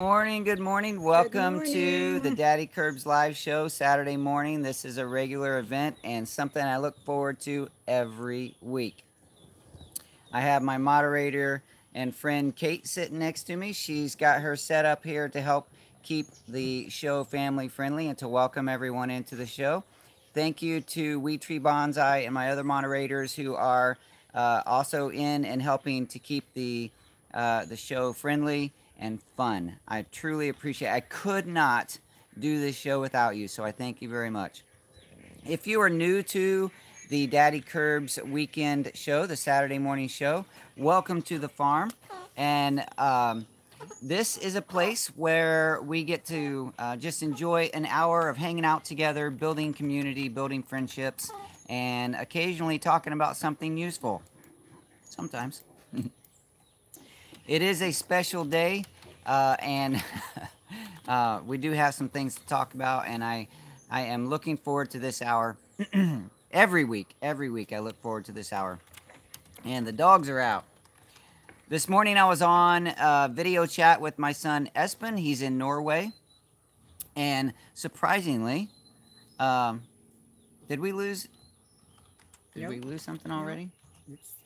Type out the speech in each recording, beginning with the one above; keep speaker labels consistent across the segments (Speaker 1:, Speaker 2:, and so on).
Speaker 1: Good morning. Welcome to the Daddykirbs live show Saturday morning. This is a regular event and something I look forward to every week. I have my moderator and friend Kate sitting next to me. She's got her set up here to help keep the show family friendly and to welcome everyone into the show. Thank you to Wheat Tree Bonsai and my other moderators who are also in and helping to keep the show friendly and fun. I truly appreciate it. I could not do this show without you, so I thank you very much. If you are new to the Daddykirbs weekend show, the Saturday morning show, welcome to the farm. And this is a place where we get to just enjoy an hour of hanging out together, building community, building friendships, and occasionally talking about something useful. Sometimes. It is a special day, and we do have some things to talk about, and I am looking forward to this hour. Every week I look forward to this hour. And the dogs are out. This morning I was on video chat with my son Espen. He's in Norway. And surprisingly, did we lose something already?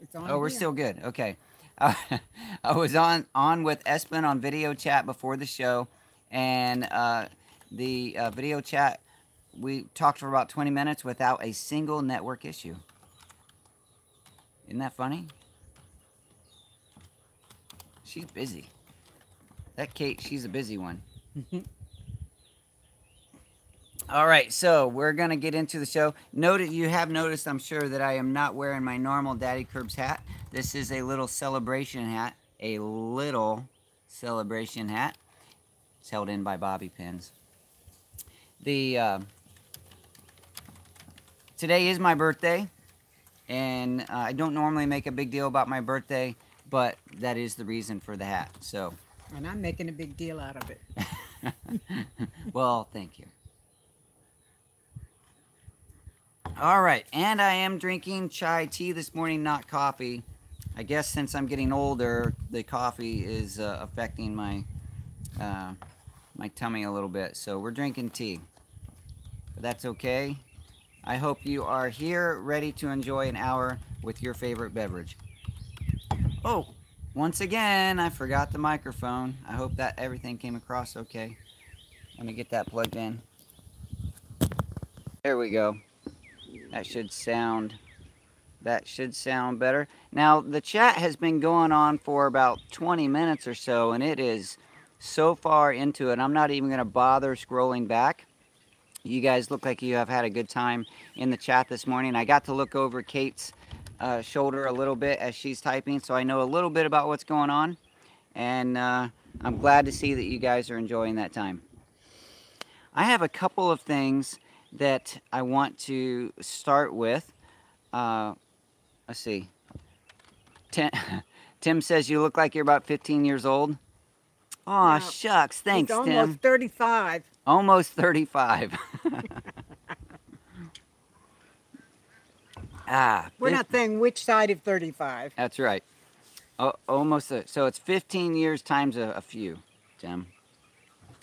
Speaker 2: It's on
Speaker 1: we're still good. Okay. I was on with Espen on video chat before the show, and the video chat, we talked for about 20 minutes without a single network issue. Isn't that funny? She's busy. That Kate, she's a busy one. All right, so we're going to get into the show. You have noticed, I'm sure, that I am not wearing my normal Daddykirbs hat. This is a little celebration hat. A little celebration hat. It's held in by bobby pins. Today is my birthday, and I don't normally make a big deal about my birthday, but that is the reason for the hat. So.
Speaker 2: And I'm making a big deal out of it.
Speaker 1: Well, thank you. All right, and I am drinking chai tea this morning, not coffee. I guess since I'm getting older, the coffee is affecting my my tummy a little bit. So we're drinking tea, but that's okay. I hope you are here, ready to enjoy an hour with your favorite beverage. Oh, once again, I forgot the microphone. I hope that everything came across okay. Let me get that plugged in. There we go. That should sound better. Now, the chat has been going on for about 20 minutes or so, and it is so far into it. I'm not even going to bother scrolling back. You guys look like you have had a good time in the chat this morning. I got to look over Kate's shoulder a little bit as she's typing, so I know a little bit about what's going on, and I'm glad to see that you guys are enjoying that time. I have a couple of things that I want to start with. Let's see. Tim says you look like you're about 15 years old. Aw, no, shucks. Thanks, Tim.
Speaker 2: Almost 35.
Speaker 1: Almost 35.
Speaker 2: We're not saying which side of 35.
Speaker 1: That's right. Oh, almost. So it's 15 years times a few, Tim.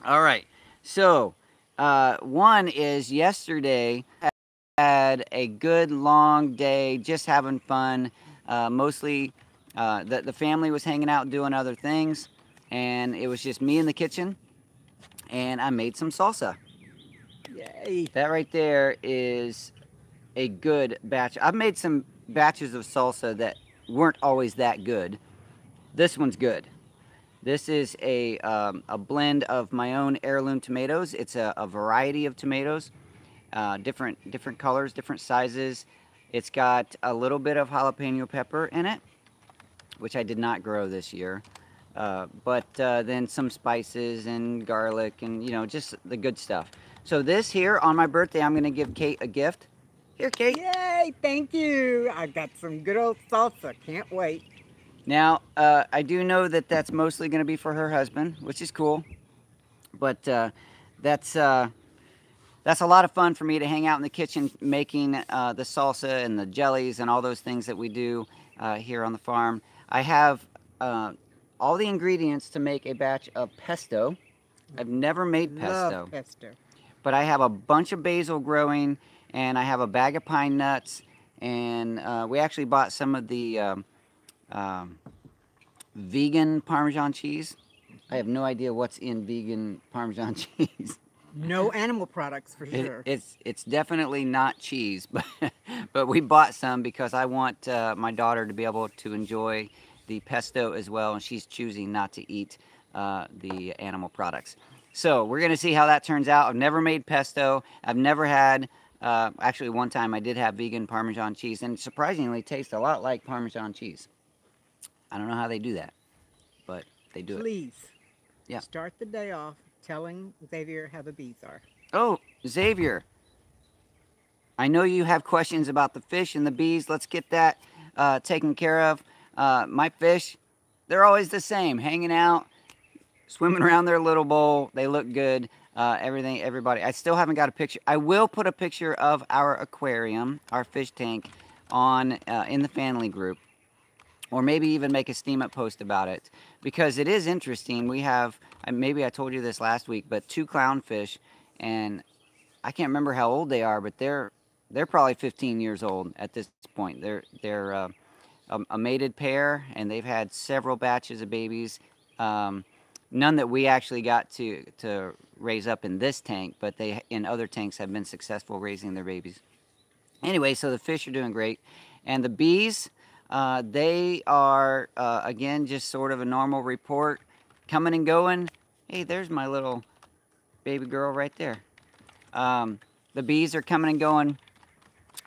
Speaker 1: All right. So one is yesterday I had a good long day, just having fun. Mostly the family was hanging out doing other things, and it was just me in the kitchen, and I made some salsa.
Speaker 2: Yay.
Speaker 1: That right there is a good batch. I've made some batches of salsa that weren't always that good. This one's good. This is a blend of my own heirloom tomatoes. It's a variety of tomatoes, different colors, different sizes. It's got a little bit of jalapeno pepper in it, which I did not grow this year. But then some spices and garlic and, you know, just the good stuff. So this here, on my birthday, I'm going to give Kate a gift. Here, Kate.
Speaker 2: Yay, thank you. I got some good old salsa. Can't wait.
Speaker 1: Now, I do know that that's mostly going to be for her husband, which is cool. But that's a lot of fun for me to hang out in the kitchen making the salsa and the jellies and all those things that we do here on the farm. I have all the ingredients to make a batch of pesto. I've never made pesto.
Speaker 2: Love pesto.
Speaker 1: But I have a bunch of basil growing, and I have a bag of pine nuts, and we actually bought some of the vegan Parmesan cheese. I have no idea what's in vegan Parmesan cheese.
Speaker 2: No animal products for sure.
Speaker 1: It's definitely not cheese, but we bought some because I want my daughter to be able to enjoy the pesto as well, and she's choosing not to eat the animal products. So we're gonna see how that turns out. I've never made pesto. I've never had. Actually, one time I did have vegan Parmesan cheese, and surprisingly, it tastes a lot like Parmesan cheese. I don't know how they do that, but they do it.
Speaker 2: Please,
Speaker 1: Yeah.
Speaker 2: start the day off telling Xavier how the bees are.
Speaker 1: Oh, Xavier, I know you have questions about the fish and the bees. Let's get that taken care of. My fish, they're always the same, hanging out, swimming around their little bowl. They look good. Everybody. I still haven't got a picture. I will put a picture of our aquarium, our fish tank, on in the family group, or maybe even make a steam up post about it, because it is interesting. We have, maybe I told you this last week, but 2 clownfish, and I can't remember how old they are, but they're probably 15 years old at this point. They're a mated pair, and they've had several batches of babies. None that we actually got to raise up in this tank, but they in other tanks have been successful raising their babies. Anyway, so the fish are doing great, and the bees, they are again just sort of a normal report, coming and going. Hey, there's my little baby girl right there. The bees are coming and going,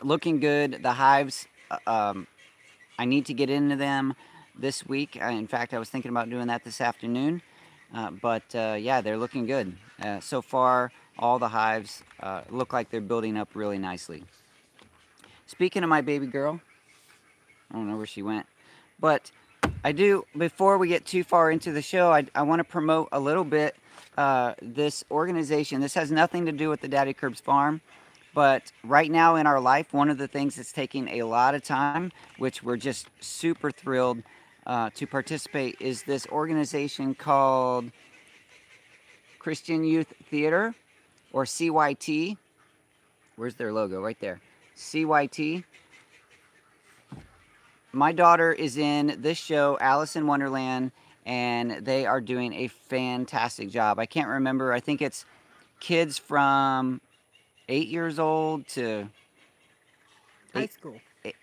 Speaker 1: looking good. The hives, I need to get into them this week. In fact, I was thinking about doing that this afternoon. But yeah, they're looking good. So far, all the hives look like they're building up really nicely. Speaking of my baby girl, I don't know where she went, but I do, before we get too far into the show, I want to promote a little bit this organization. This has nothing to do with the Daddykirbs farm, but right now in our life, one of the things that's taking a lot of time, which we're just super thrilled to participate, is this organization called Christian Youth Theater, or CYT. Where's their logo? Right there. CYT. My daughter is in this show, Alice in Wonderland, and they are doing a fantastic job. I can't remember. I think it's kids from 8 years old to
Speaker 2: High school.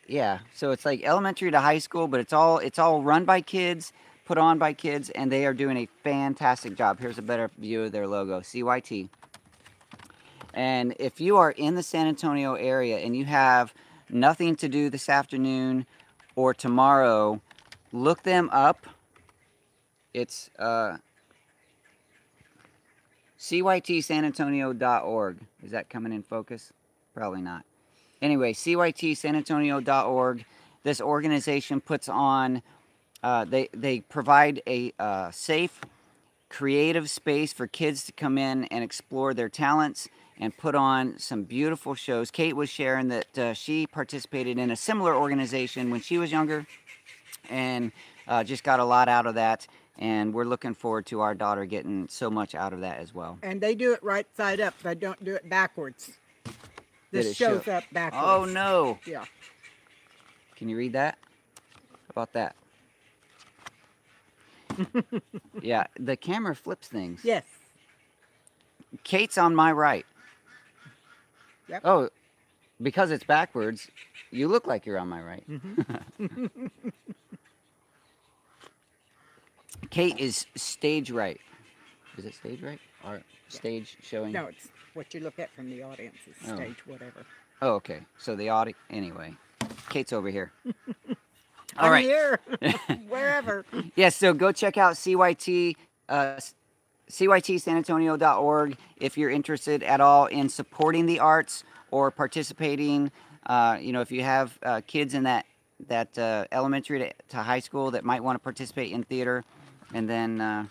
Speaker 1: Yeah, so it's like elementary to high school, but it's all run by kids, put on by kids, and they are doing a fantastic job. Here's a better view of their logo, CYT. And if you are in the San Antonio area and you have nothing to do this afternoon or tomorrow, look them up. It's cytsanantonio.org. Is that coming in focus? Probably not. Anyway, cytsanantonio.org. This organization puts on, they provide a safe, creative space for kids to come in and explore their talents and put on some beautiful shows. Kate was sharing that she participated in a similar organization when she was younger, and just got a lot out of that. And we're looking forward to our daughter getting so much out of that as well.
Speaker 2: And they do it right side up. They don't do it backwards. This shows up backwards.
Speaker 1: Oh, no.
Speaker 2: Yeah.
Speaker 1: Can you read that? How about that? Yeah, the camera flips things.
Speaker 2: Yes.
Speaker 1: Kate's on my right.
Speaker 2: Yep.
Speaker 1: Oh, because it's backwards, you look like you're on my right.
Speaker 2: Mm-hmm.
Speaker 1: Kate is stage right. Is it stage right? Or stage showing?
Speaker 2: No, it's what you look at from the audience. It's stage whatever.
Speaker 1: Oh, okay. So the audience, anyway. Kate's over here.
Speaker 2: All right. Here, wherever.
Speaker 1: Yeah, so go check out CYT, cytsanantonio.org if you're interested at all in supporting the arts or participating. You know, if you have kids in that elementary to high school that might want to participate in theater. And then,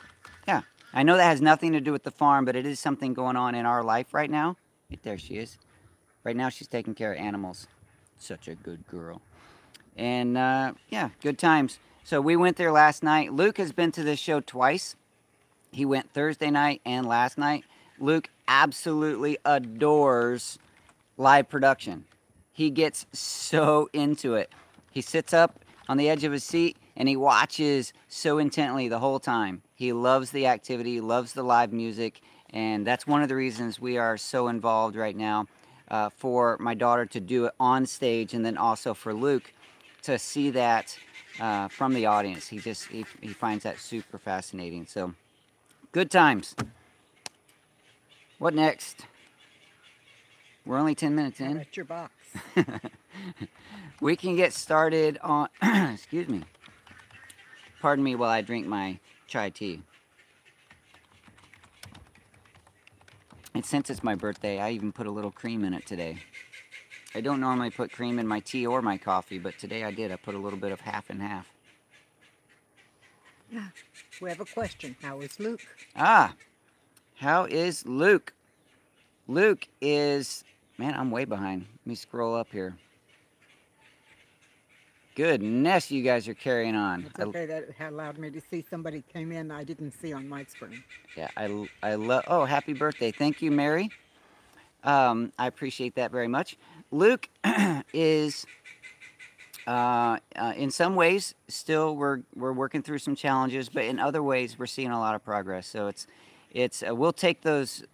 Speaker 1: yeah, I know that has nothing to do with the farm, but it is something going on in our life right now. Right there she is. Right now she's taking care of animals. Such a good girl. And, yeah, good times. So we went there last night. Luke has been to this show twice. He went Thursday night and last night. Luke absolutely adores live production. He gets so into it. He sits up on the edge of his seat and he watches so intently the whole time. He loves the activity, loves the live music, and that's one of the reasons we are so involved right now, for my daughter to do it on stage, and then also for Luke to see that from the audience. He finds that super fascinating. So good times. What next? We're only 10 minutes in.
Speaker 2: That's your box.
Speaker 1: We can get started on, excuse me. Pardon me while I drink my chai tea. And since it's my birthday, I even put a little cream in it today. I don't normally put cream in my tea or my coffee, but today I did. I put a little bit of half and half.
Speaker 2: We have a question. How is Luke?
Speaker 1: How is Luke? Luke is, man, I'm way behind. Let me scroll up here. Goodness, you guys are carrying on.
Speaker 2: It's okay, that allowed me to see somebody came in I didn't see on my screen.
Speaker 1: Yeah, I love, oh, happy birthday. Thank you, Mary. I appreciate that very much. Luke is, in some ways, still we're working through some challenges, but in other ways we're seeing a lot of progress. So it's we'll take those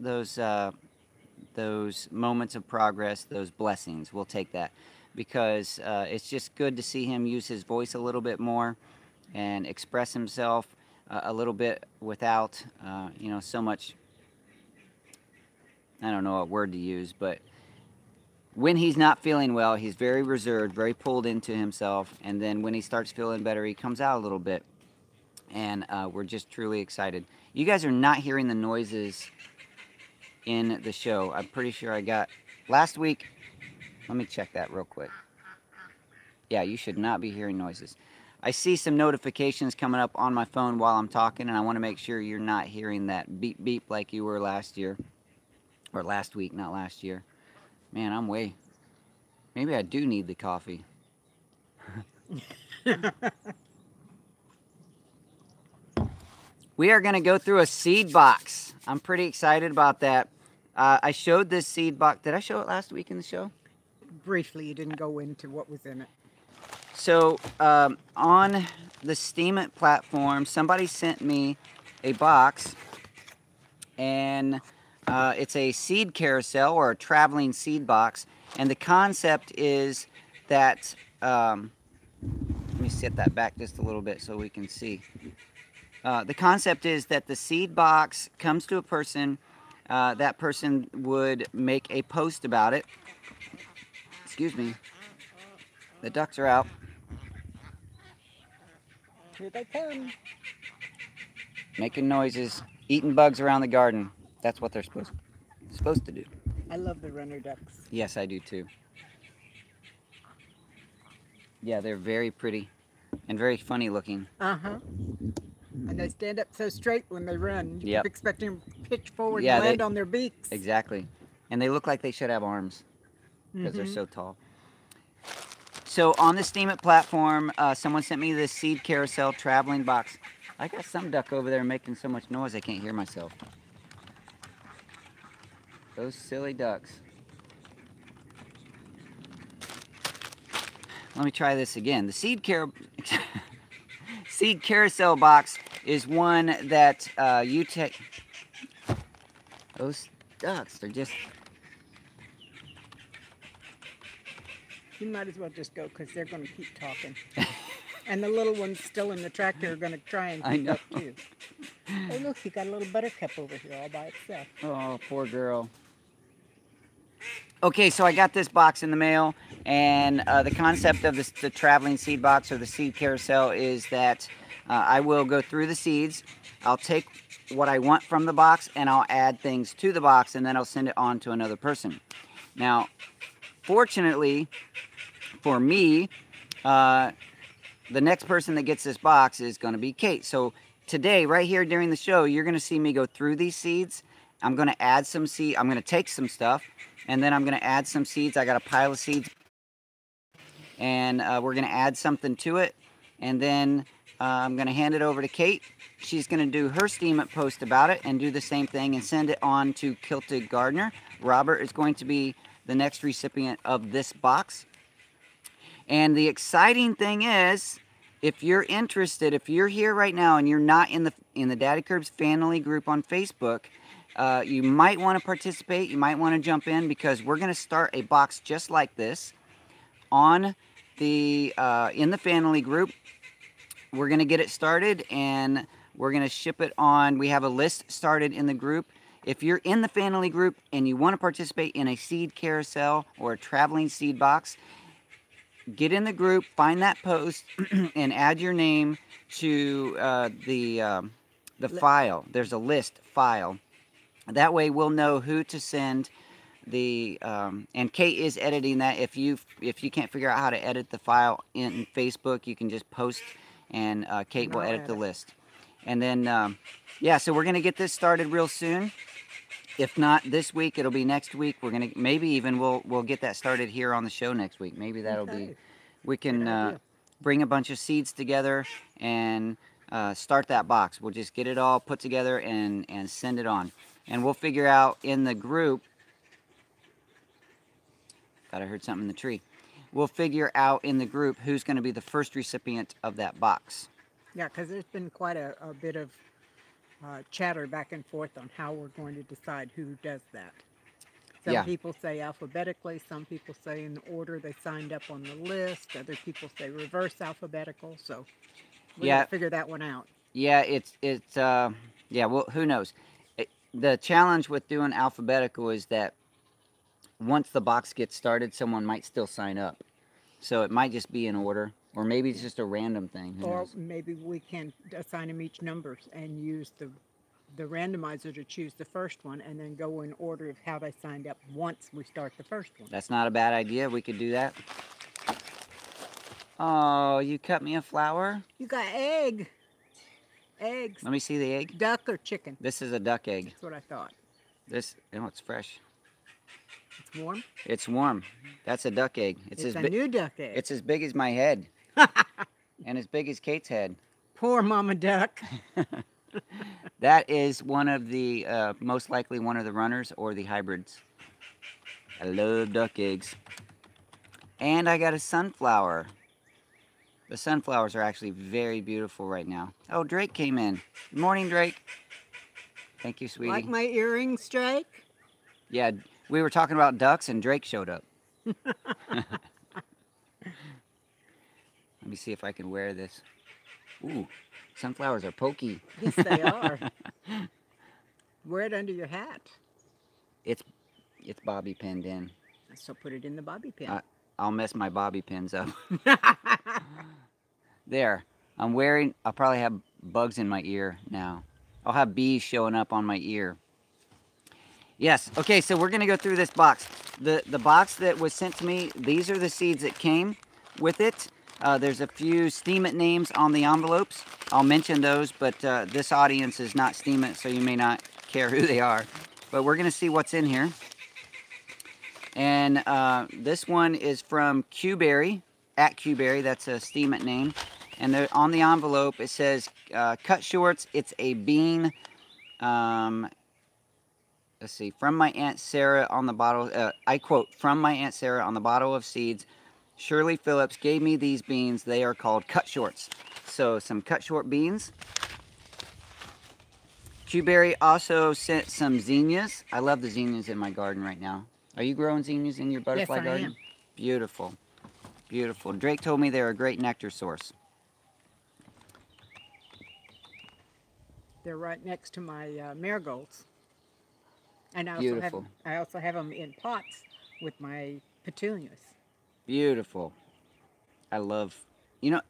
Speaker 1: moments of progress, those blessings. We'll take that, because it's just good to see him use his voice a little bit more and express himself a little bit without, so much, I don't know what word to use, but when he's not feeling well, he's very reserved, very pulled into himself, and then when he starts feeling better, he comes out a little bit, and we're just truly excited. You guys are not hearing the noises in the show. I'm pretty sure I got, last week, let me check that real quick. Yeah, you should not be hearing noises. I see some notifications coming up on my phone while I'm talking, and I want to make sure you're not hearing that beep beep like you were last year. Or last week, not last year. Man, I'm way... Maybe I do need the coffee. We are going to go through a seed box. I'm pretty excited about that. I showed this seed box. Did I show it last week in the show?
Speaker 2: Briefly, you didn't go into what was in it.
Speaker 1: So, on the Steam It platform, somebody sent me a box, and it's a seed carousel or a traveling seed box, and the concept is that, let me set that back just a little bit so we can see. The concept is that the seed box comes to a person, that person would make a post about it. Excuse me. The ducks are out.
Speaker 2: Here they come.
Speaker 1: Making noises, eating bugs around the garden. That's what they're supposed to do.
Speaker 2: I love the runner ducks.
Speaker 1: Yes, I do too. Yeah, they're very pretty and very funny looking.
Speaker 2: Uh-huh. And they stand up so straight when they run. You
Speaker 1: Yep.
Speaker 2: keep expecting them to pitch forward and land on their beaks.
Speaker 1: Exactly. And they look like they should have arms because they're so tall. So on the Steam It platform, someone sent me this seed carousel traveling box. I got some duck over there making so much noise I can't hear myself. Those silly ducks. Let me try this again. The seed carousel box is one that you take. Those ducks, they're just...
Speaker 2: You might as well just go because they're going to keep talking. And the little ones still in the tractor are going to try and keep up too. Oh, look, you got a little buttercup over here all by itself.
Speaker 1: Oh, poor girl. Okay, so I got this box in the mail, and the concept of the traveling seed box or the seed carousel is that I will go through the seeds. I'll take what I want from the box, and I'll add things to the box, and then I'll send it on to another person. Now, fortunately for me, the next person that gets this box is going to be Kate. So today, right here during the show, you're going to see me go through these seeds. I'm going to add some seed. I'm going to take some stuff, and then I'm going to add some seeds. I got a pile of seeds, and we're going to add something to it, and then I'm going to hand it over to Kate. She's going to do her steam it post about it and do the same thing and send it on to Kilted Gardener. Robert is going to be the next recipient of this box. And the exciting thing is, if you're interested, if you're here right now and you're not in the Daddykirbs family group on Facebook, you might want to participate. You might want to jump in, because we're going to start a box just like this on the in the family group. We're going to get it started, and we're going to ship it on. We have a list started in the group. If you're in the family group and you want to participate in a seed carousel or a traveling seed box, get in the group, find that post, and add your name to the file. There's a list file. That way we'll know who to send the and Kate is editing that. If you can't figure out how to edit the file in Facebook, you can just post, and Kate will edit the list. And then yeah, so we're gonna get this started real soon. If not this week, it'll be next week. We're gonna maybe even we'll get that started here on the show next week. Maybe that'll be, we can bring a bunch of seeds together and start that box. We'll just get it all put together and send it on. And we'll figure out in the group. Thought I heard something in the tree. We'll figure out in the group who's going to be the first recipient of that box.
Speaker 2: Yeah, because there's been quite a bit of chatter back and forth on how we're going to decide who does that. Some people say alphabetically, some people say in the order they signed up on the list, other people say reverse alphabetical, so we're going to figure that one out. Yeah, yeah, well, who knows? The challenge with doing alphabetical is that once the box gets started, someone might still sign up. So it might just be in order, or maybe it's just a random thing. Or maybe we can assign them each numbers and use the randomizer to choose the first one, and then go in order of how they signed up once we start the first one. That's not a bad idea. We could do that. Oh, you cut me a flower? You got eggs. Let me see the egg. Duck or chicken? This is a duck egg. That's what I thought. This, oh, it's fresh. It's warm? It's warm. That's a duck egg. It's a new duck egg. It's as big as my head. And as big as Kate's head. Poor mama duck. That is one of the, most likely one of the runners or the hybrids. I love duck eggs. And I got a sunflower. The sunflowers are actually very beautiful right now. Oh, Drake came in. Good morning, Drake. Thank you, sweetie. Like my earrings, Drake? Yeah, we were talking about ducks and Drake showed up. Let me see if I can wear this. Ooh, sunflowers are pokey. Yes, they are. Wear it under your hat. It's bobby pinned in. So put it in the bobby pin. I'll mess my bobby pins up. There. I'll probably have bugs in my ear now. I'll have bees showing up on my ear. Yes. Okay, so we're going to go through this box. The box that was sent to me, these are the seeds that came with it. There's a few Steam It names on the envelopes. I'll mention those, but this audience is not Steam It, so you may not care who they are. But we're going to see what's in here. And this one is from Qberry, at Qberry. That's a Steam It name. And on the envelope, it says, cut shorts, it's a bean. Let's see, from my Aunt Sarah on the bottle. I quote, from my Aunt Sarah on the bottle of seeds. Shirley Phillips gave me these beans. They are called cut shorts. So some cut short beans. Qberry also sent some zinnias. I love the zinnias in my garden right now. Are you growing zinnias in your butterfly garden? Yes, I am. Beautiful. Beautiful. Drake told me they're a great nectar source. They're right next to my marigolds. And I also have them in pots with my petunias. Beautiful. I love, you know,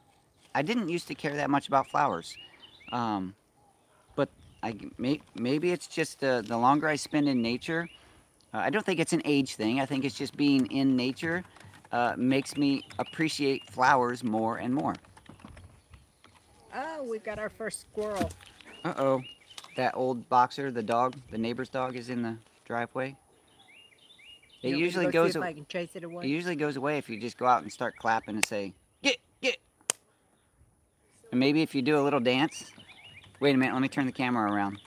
Speaker 2: I didn't used to care that much about flowers. But maybe it's just the longer I spend in nature, I don't think it's an age thing. I think it's just being in nature makes me appreciate flowers more and more. Oh, we've got our first squirrel. Uh-oh. That old boxer, the dog, the neighbor's dog is in the driveway. It usually goes away. It usually goes away if you just go out and start clapping and say, get.
Speaker 1: And maybe if you do a little dance. Wait a minute, let me turn the camera around.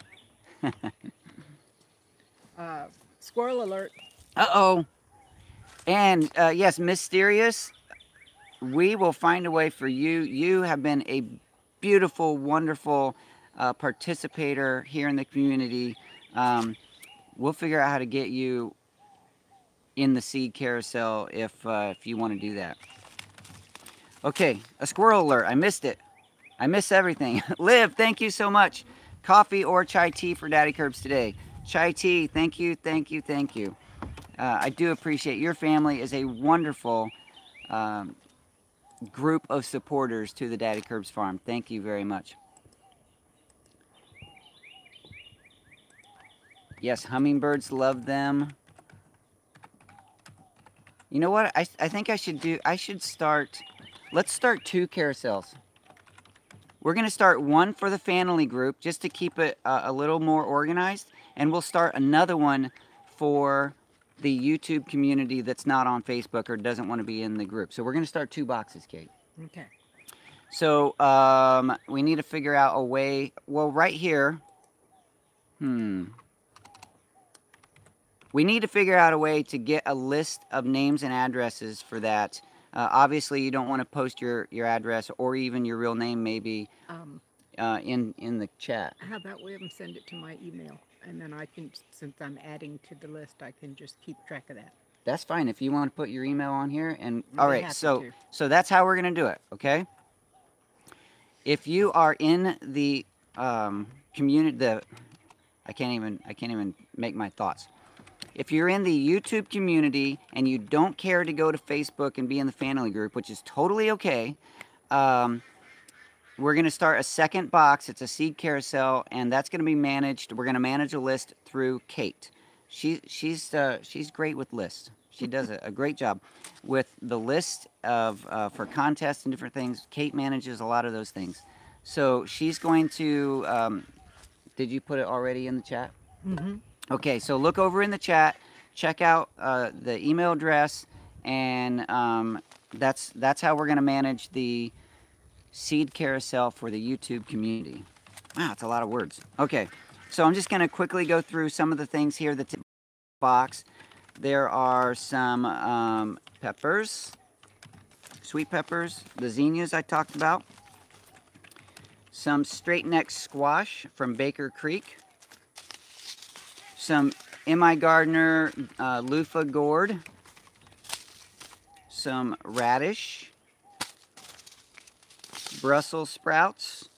Speaker 2: Squirrel alert.
Speaker 1: Uh-oh. And yes, Mysterious, we will find a way for you. You have been a beautiful, wonderful participator here in the community. We'll figure out how to get you in the seed carousel if you want to do that. Okay, a squirrel alert. I missed it. I miss everything. Liv, thank you so much. Coffee or chai tea for Daddykirbs today. Chai tea, thank you, thank you, thank you. I do appreciate your family is a wonderful group of supporters to the Daddykirbs farm. Thank you very much. Yes, hummingbirds love them. You know what? I think I should start, let's start 2 carousels. We're going to start one for the family group just to keep it a little more organized. And we'll start another one for the YouTube community that's not on Facebook or doesn't want to be in the group. So we're going to start 2 boxes, Kate.
Speaker 2: Okay.
Speaker 1: So we need to figure out a way. Well, right here. We need to figure out a way to get a list of names and addresses for that. Obviously, you don't want to post your address or even your real name, maybe, in the chat.
Speaker 2: How about we have them send it to my email, and then I can, since I'm adding to the list, I can just keep track of that.
Speaker 1: That's fine if you want to put your email on here. And all right, so that's how we're gonna do it. Okay. If you are in the community, I can't even make my thoughts. If you're in the YouTube community and you don't care to go to Facebook and be in the family group, which is totally okay, we're going to start a second box. It's a seed carousel, and that's going to be managed. We're going to manage a list through Kate. She's great with lists. She does a great job with the list of for contests and different things. Kate manages a lot of those things. So she's going to. Did you put it already in the chat?
Speaker 2: Mm-hmm.
Speaker 1: Okay, so look over in the chat, check out the email address, and that's how we're going to manage the seed carousel for the YouTube community. Wow, that's a lot of words. Okay, so I'm just going to quickly go through some of the things here that's in the box. There are some peppers, sweet peppers, the zinnias I talked about, some straight-neck squash from Baker Creek, some M.I. Gardner loofah gourd, some radish, Brussels sprouts,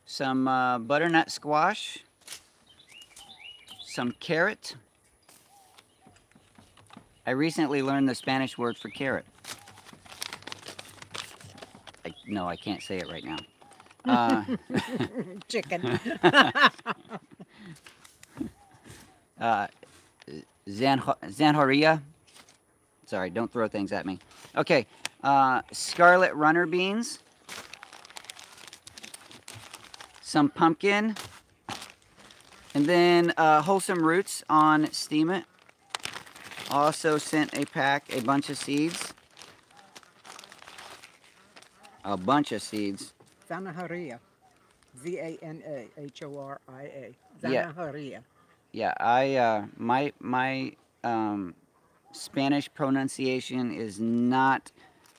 Speaker 1: some butternut squash, some carrot. I recently learned the Spanish word for carrot. No, I can't say it right now.
Speaker 2: Chicken.
Speaker 1: Zanjoria. Sorry, don't throw things at me. Okay, scarlet runner beans. Some pumpkin. And then wholesome roots on Steam It. Also sent a bunch of seeds. A bunch of seeds.
Speaker 2: Zanahoria. Z-A-N-A-H-O-R-I-A. Zanahoria.
Speaker 1: Yeah, my Spanish pronunciation is not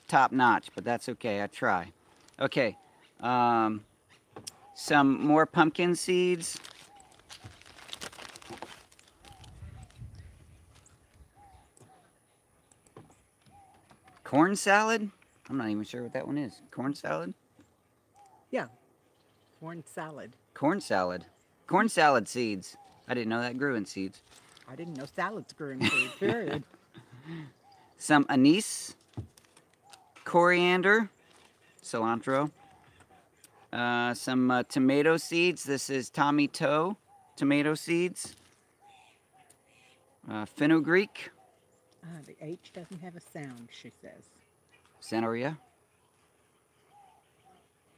Speaker 1: top notch, but that's okay. I try. Okay, some more pumpkin seeds. Corn salad. I'm not even sure what that one is. Corn salad.
Speaker 2: Yeah, corn salad.
Speaker 1: Corn salad. Corn salad seeds. I didn't know that grew in seeds.
Speaker 2: I didn't know salads grew in seeds, period.
Speaker 1: Some anise, coriander, cilantro, some tomato seeds. This is Tommy Toe tomato seeds. Fenugreek.
Speaker 2: The H doesn't have a sound, she says.
Speaker 1: Zanahoria.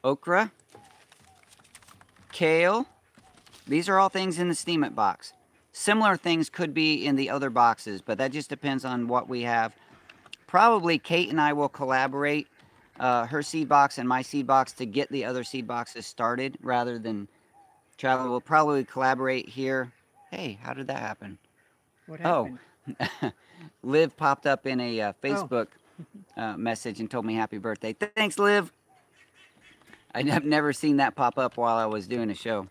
Speaker 1: Okra. Kale. These are all things in the Steam It box. Similar things could be in the other boxes, but that just depends on what we have. Probably Kate and I will collaborate her seed box and my seed box to get the other seed boxes started rather than traveling. We'll probably collaborate here. Hey, how did that happen?
Speaker 2: What happened?
Speaker 1: Oh, Liv popped up in a
Speaker 2: Oh.
Speaker 1: Facebook message and told me happy birthday. Thanks, Liv. I've never seen that pop up while I was doing a show.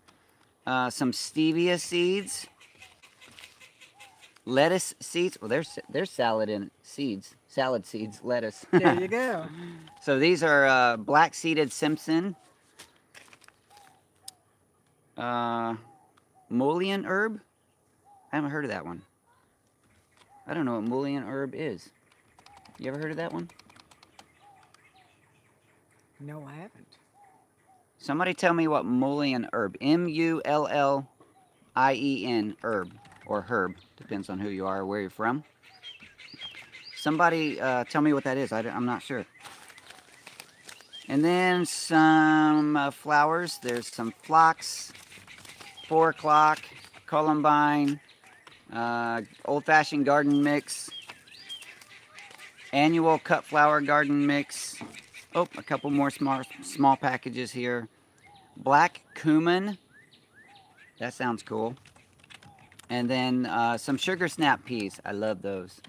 Speaker 1: Some stevia seeds. Lettuce seeds. Well, there's salad in seeds. Salad seeds, lettuce.
Speaker 2: There you go.
Speaker 1: So these are black seeded Simpson. Mullein herb. I haven't heard of that one. I don't know what mullein herb is. You ever heard of that one?
Speaker 2: No, I haven't.
Speaker 1: Somebody tell me what mullein herb. M-U-L-L-I-E-N herb. Or herb. Depends on who you are or where you're from. Somebody tell me what that is. I'm not sure. And then some flowers. There's some phlox, 4 o'clock, columbine, old-fashioned garden mix, annual cut flower garden mix. Oh, a couple more small packages here. Black cumin. That sounds cool. And then some sugar snap peas. I love those.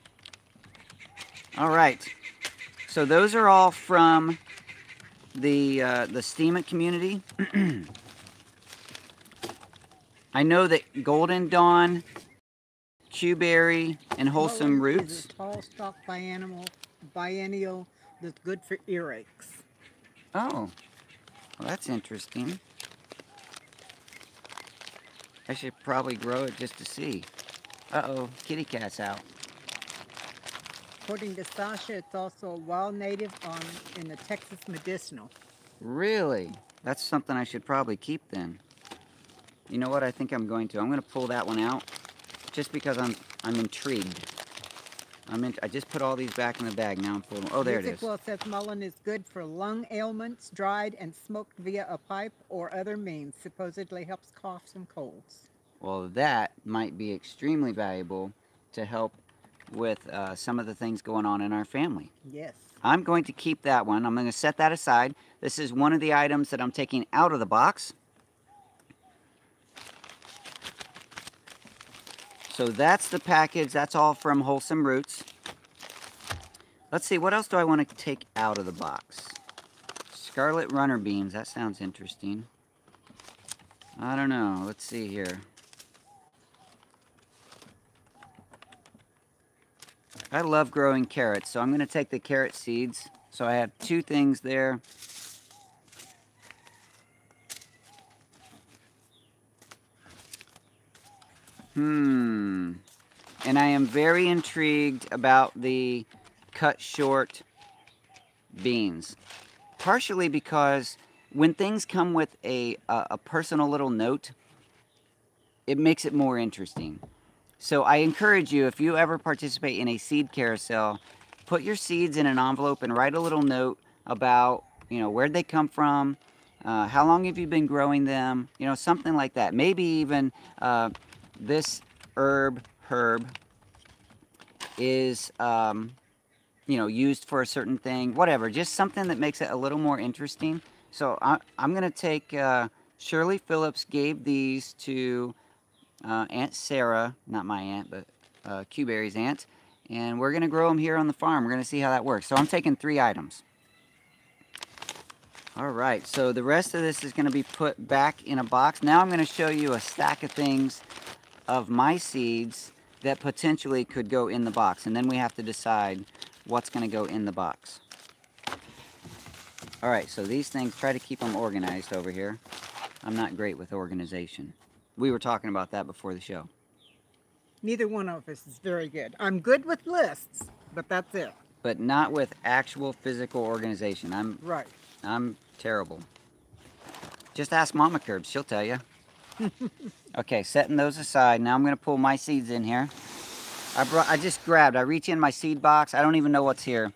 Speaker 1: All right. So those are all from the Steam It community. I know that Golden Dawn, Q-berry, and Wholesome
Speaker 2: Mullein
Speaker 1: Roots.
Speaker 2: is a tall stalk biennial that's good for earaches.
Speaker 1: Oh, well, that's interesting. I should probably grow it just to see. Uh-oh, kitty cat's out.
Speaker 2: According to Sasha, it's also a wild native in the Texas medicinal.
Speaker 1: Really? That's something I should probably keep then. You know what? I think I'm going to. I'm going to pull that one out just because I'm intrigued. I just put all these back in the bag. Now I'm pulling. Oh, there it is.
Speaker 2: Well, says mullein is good for lung ailments, dried and smoked via a pipe or other means. Supposedly helps coughs and colds.
Speaker 1: Well, that might be extremely valuable to help with some of the things going on in our family.
Speaker 2: Yes.
Speaker 1: I'm going to keep that one. I'm going to set that aside. This is one of the items that I'm taking out of the box. So that's the package. That's all from Wholesome Roots. Let's see, what else do I want to take out of the box? Scarlet runner beans. That sounds interesting. I don't know. Let's see here. I love growing carrots, so I'm going to take the carrot seeds. So I have 2 things there. And I am very intrigued about the cut short beans. Partially because when things come with a personal little note, it makes it more interesting. So I encourage you, if you ever participate in a seed carousel, put your seeds in an envelope and write a little note about, where'd they come from, how long have you been growing them, something like that. Maybe even this herb is, used for a certain thing, whatever. Just something that makes it a little more interesting. So I'm going to take, Shirley Phillips gave these to Aunt Sarah, not my aunt, but Q-berry's aunt. And we're going to grow them here on the farm. We're going to see how that works. So I'm taking 3 items. All right, so the rest of this is going to be put back in a box. Now I'm going to show you a stack of things of my seeds that potentially could go in the box. And then we have to decide what's going to go in the box. All right, so these things, try to keep them organized over here. I'm not great with organization. We were talking about that before the show.
Speaker 2: Neither one of us is very good. I'm good with lists, but that's it.
Speaker 1: But not with actual physical organization. I'm terrible. Just ask Mama Curbs, she'll tell you. Okay, setting those aside. Now I'm going to pull my seeds in here. I just grabbed, I reach in my seed box. I don't even know what's here.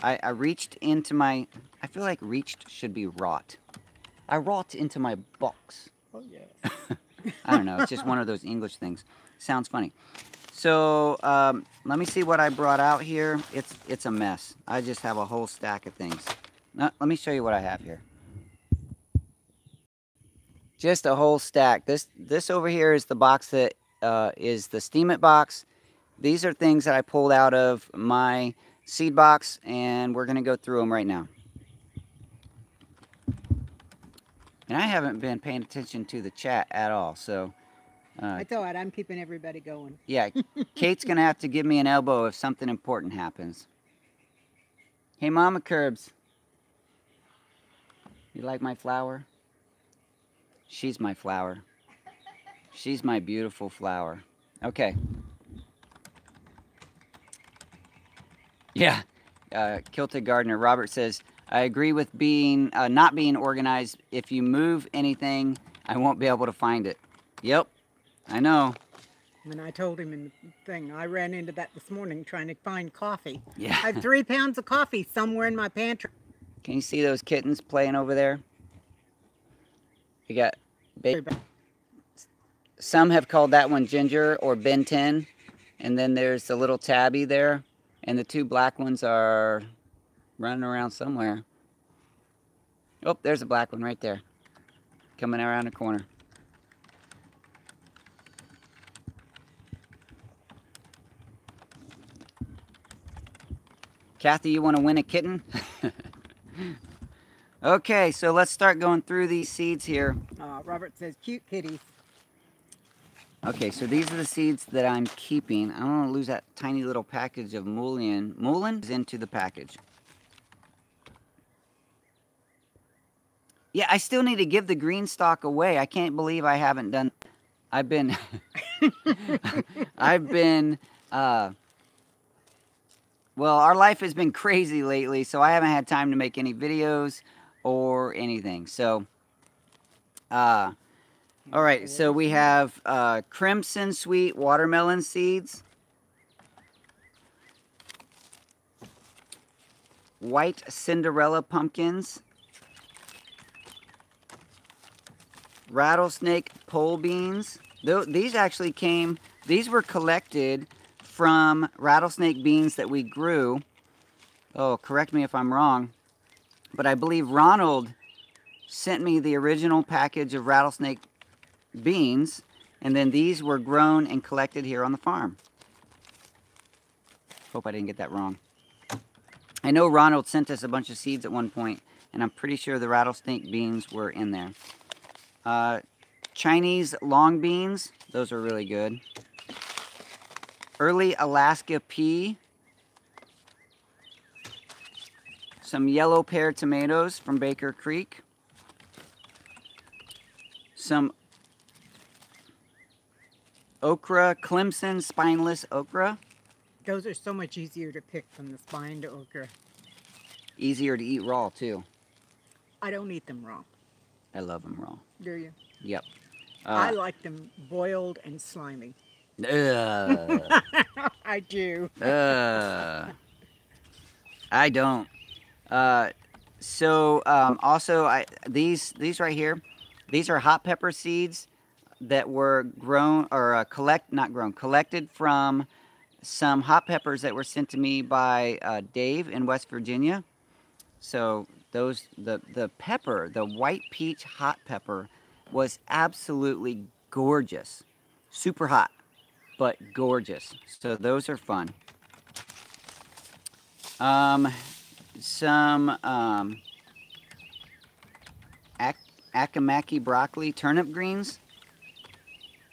Speaker 1: I reached into my, I feel like reached should be wrought. I wrought into my box.
Speaker 2: Oh, yes.
Speaker 1: I don't know, it's just one of those English things. Sounds funny. So, let me see what I brought out here. It's a mess. I just have a whole stack of things. Let me show you what I have here. Just a whole stack. This over here is the box that is the Steam It box. These are things that I pulled out of my seed box, and we're going to go through them right now. And I haven't been paying attention to the chat at all, so...
Speaker 2: That's all right. I'm keeping everybody going.
Speaker 1: Yeah, Kate's going to have to give me an elbow if something important happens. Hey, Mama Curbs. You like my flower? She's my flower. She's my beautiful flower. Okay. Yeah, Kilted Gardener. Robert says, I agree with being not being organized. If you move anything, I won't be able to find it. Yep, I know.
Speaker 2: And I told him in the thing, I ran into that this morning trying to find coffee.
Speaker 1: Yeah.
Speaker 2: I have 3 pounds of coffee somewhere in my pantry.
Speaker 1: Can you see those kittens playing over there? You got baby. Some have called that one Ginger or Ben 10. And then there's the little tabby there. And the 2 black ones are running around somewhere. Oh, there's a black one right there. Coming around the corner. Kathy, you want to win a kitten? Okay, so let's start going through these seeds here.
Speaker 2: Robert says, cute kitties.
Speaker 1: Okay, so these are the seeds that I'm keeping. I don't want to lose that tiny little package of mullein. Mullein is into the package. Yeah, I still need to give the green stalk away. I can't believe I haven't done... I've been... Well, our life has been crazy lately, so I haven't had time to make any videos or anything. So, all right, so we have Crimson Sweet watermelon seeds, White Cinderella pumpkins, Rattlesnake pole beans. These actually came, these were collected from rattlesnake beans that we grew. Oh, correct me if I'm wrong, but I believe Ronald sent me the original package of rattlesnake beans, and then these were grown and collected here on the farm. Hope I didn't get that wrong. I know Ronald sent us a bunch of seeds at one point, and I'm pretty sure the rattlesnake beans were in there. Chinese long beans, those are really good. Early Alaska pea. Some yellow pear tomatoes from Baker Creek. Some okra, Clemson spineless okra.
Speaker 2: Those are so much easier to pick from the spined okra.
Speaker 1: Easier to eat raw, too.
Speaker 2: I don't eat them raw.
Speaker 1: I love them raw.
Speaker 2: Do you?
Speaker 1: Yep.
Speaker 2: I like them boiled and slimy. I do.
Speaker 1: I don't. Also, these right here, these are hot pepper seeds that were grown or collected from some hot peppers that were sent to me by Dave in West Virginia. So those the pepper, the white peach hot pepper, was absolutely gorgeous, super hot, but gorgeous. So those are fun. Some Akamaki broccoli turnip greens.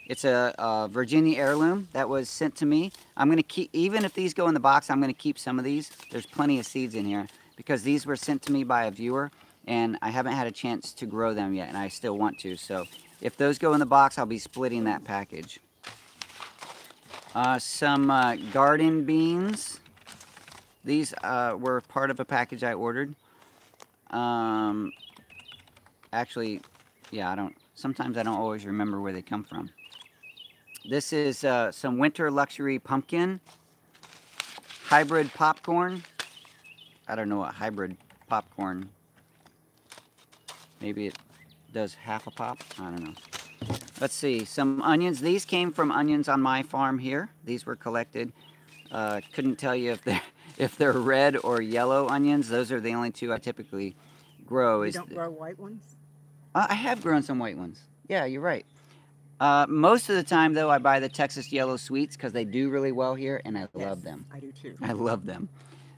Speaker 1: It's a Virginia heirloom that was sent to me. I'm going to keep, even if these go in the box, I'm going to keep some of these. There's plenty of seeds in here because these were sent to me by a viewer and I haven't had a chance to grow them yet, and I still want to. So if those go in the box, I'll be splitting that package. Some garden beans. These were part of a package I ordered. Actually, yeah, sometimes I don't always remember where they come from. This is some winter luxury pumpkin. Hybrid popcorn. I don't know what hybrid popcorn. Maybe it does half a pop. I don't know. Let's see. Some onions. These came from onions on my farm here. These were collected. Couldn't tell you if they're red or yellow onions, those are the only two I typically grow.
Speaker 2: You don't grow white ones?
Speaker 1: I have grown some white ones. Yeah, you're right. Most of the time, though, I buy the Texas Yellow Sweets because they do really well here, and I love them.
Speaker 2: I do too.
Speaker 1: I love them.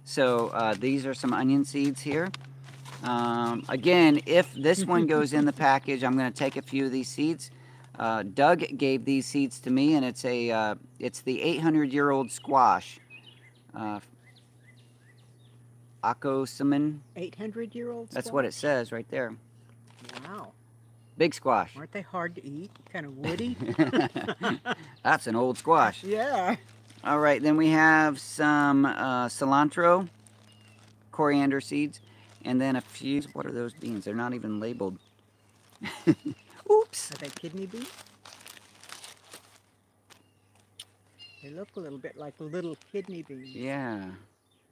Speaker 1: So these are some onion seeds here. Again, if this one goes in the package, I'm going to take a few of these seeds. Doug gave these seeds to me, and it's the 800-year-old squash. Acosamon.
Speaker 2: 800-year-old squash?
Speaker 1: That's what it says right there.
Speaker 2: Wow.
Speaker 1: Big squash.
Speaker 2: Aren't they hard to eat? Kind of woody?
Speaker 1: That's an old squash.
Speaker 2: Yeah.
Speaker 1: All right, then we have some cilantro, coriander seeds, and then a few, what are those beans? They're not even labeled. Oops.
Speaker 2: Are they kidney beans? They look a little bit like little kidney beans.
Speaker 1: Yeah.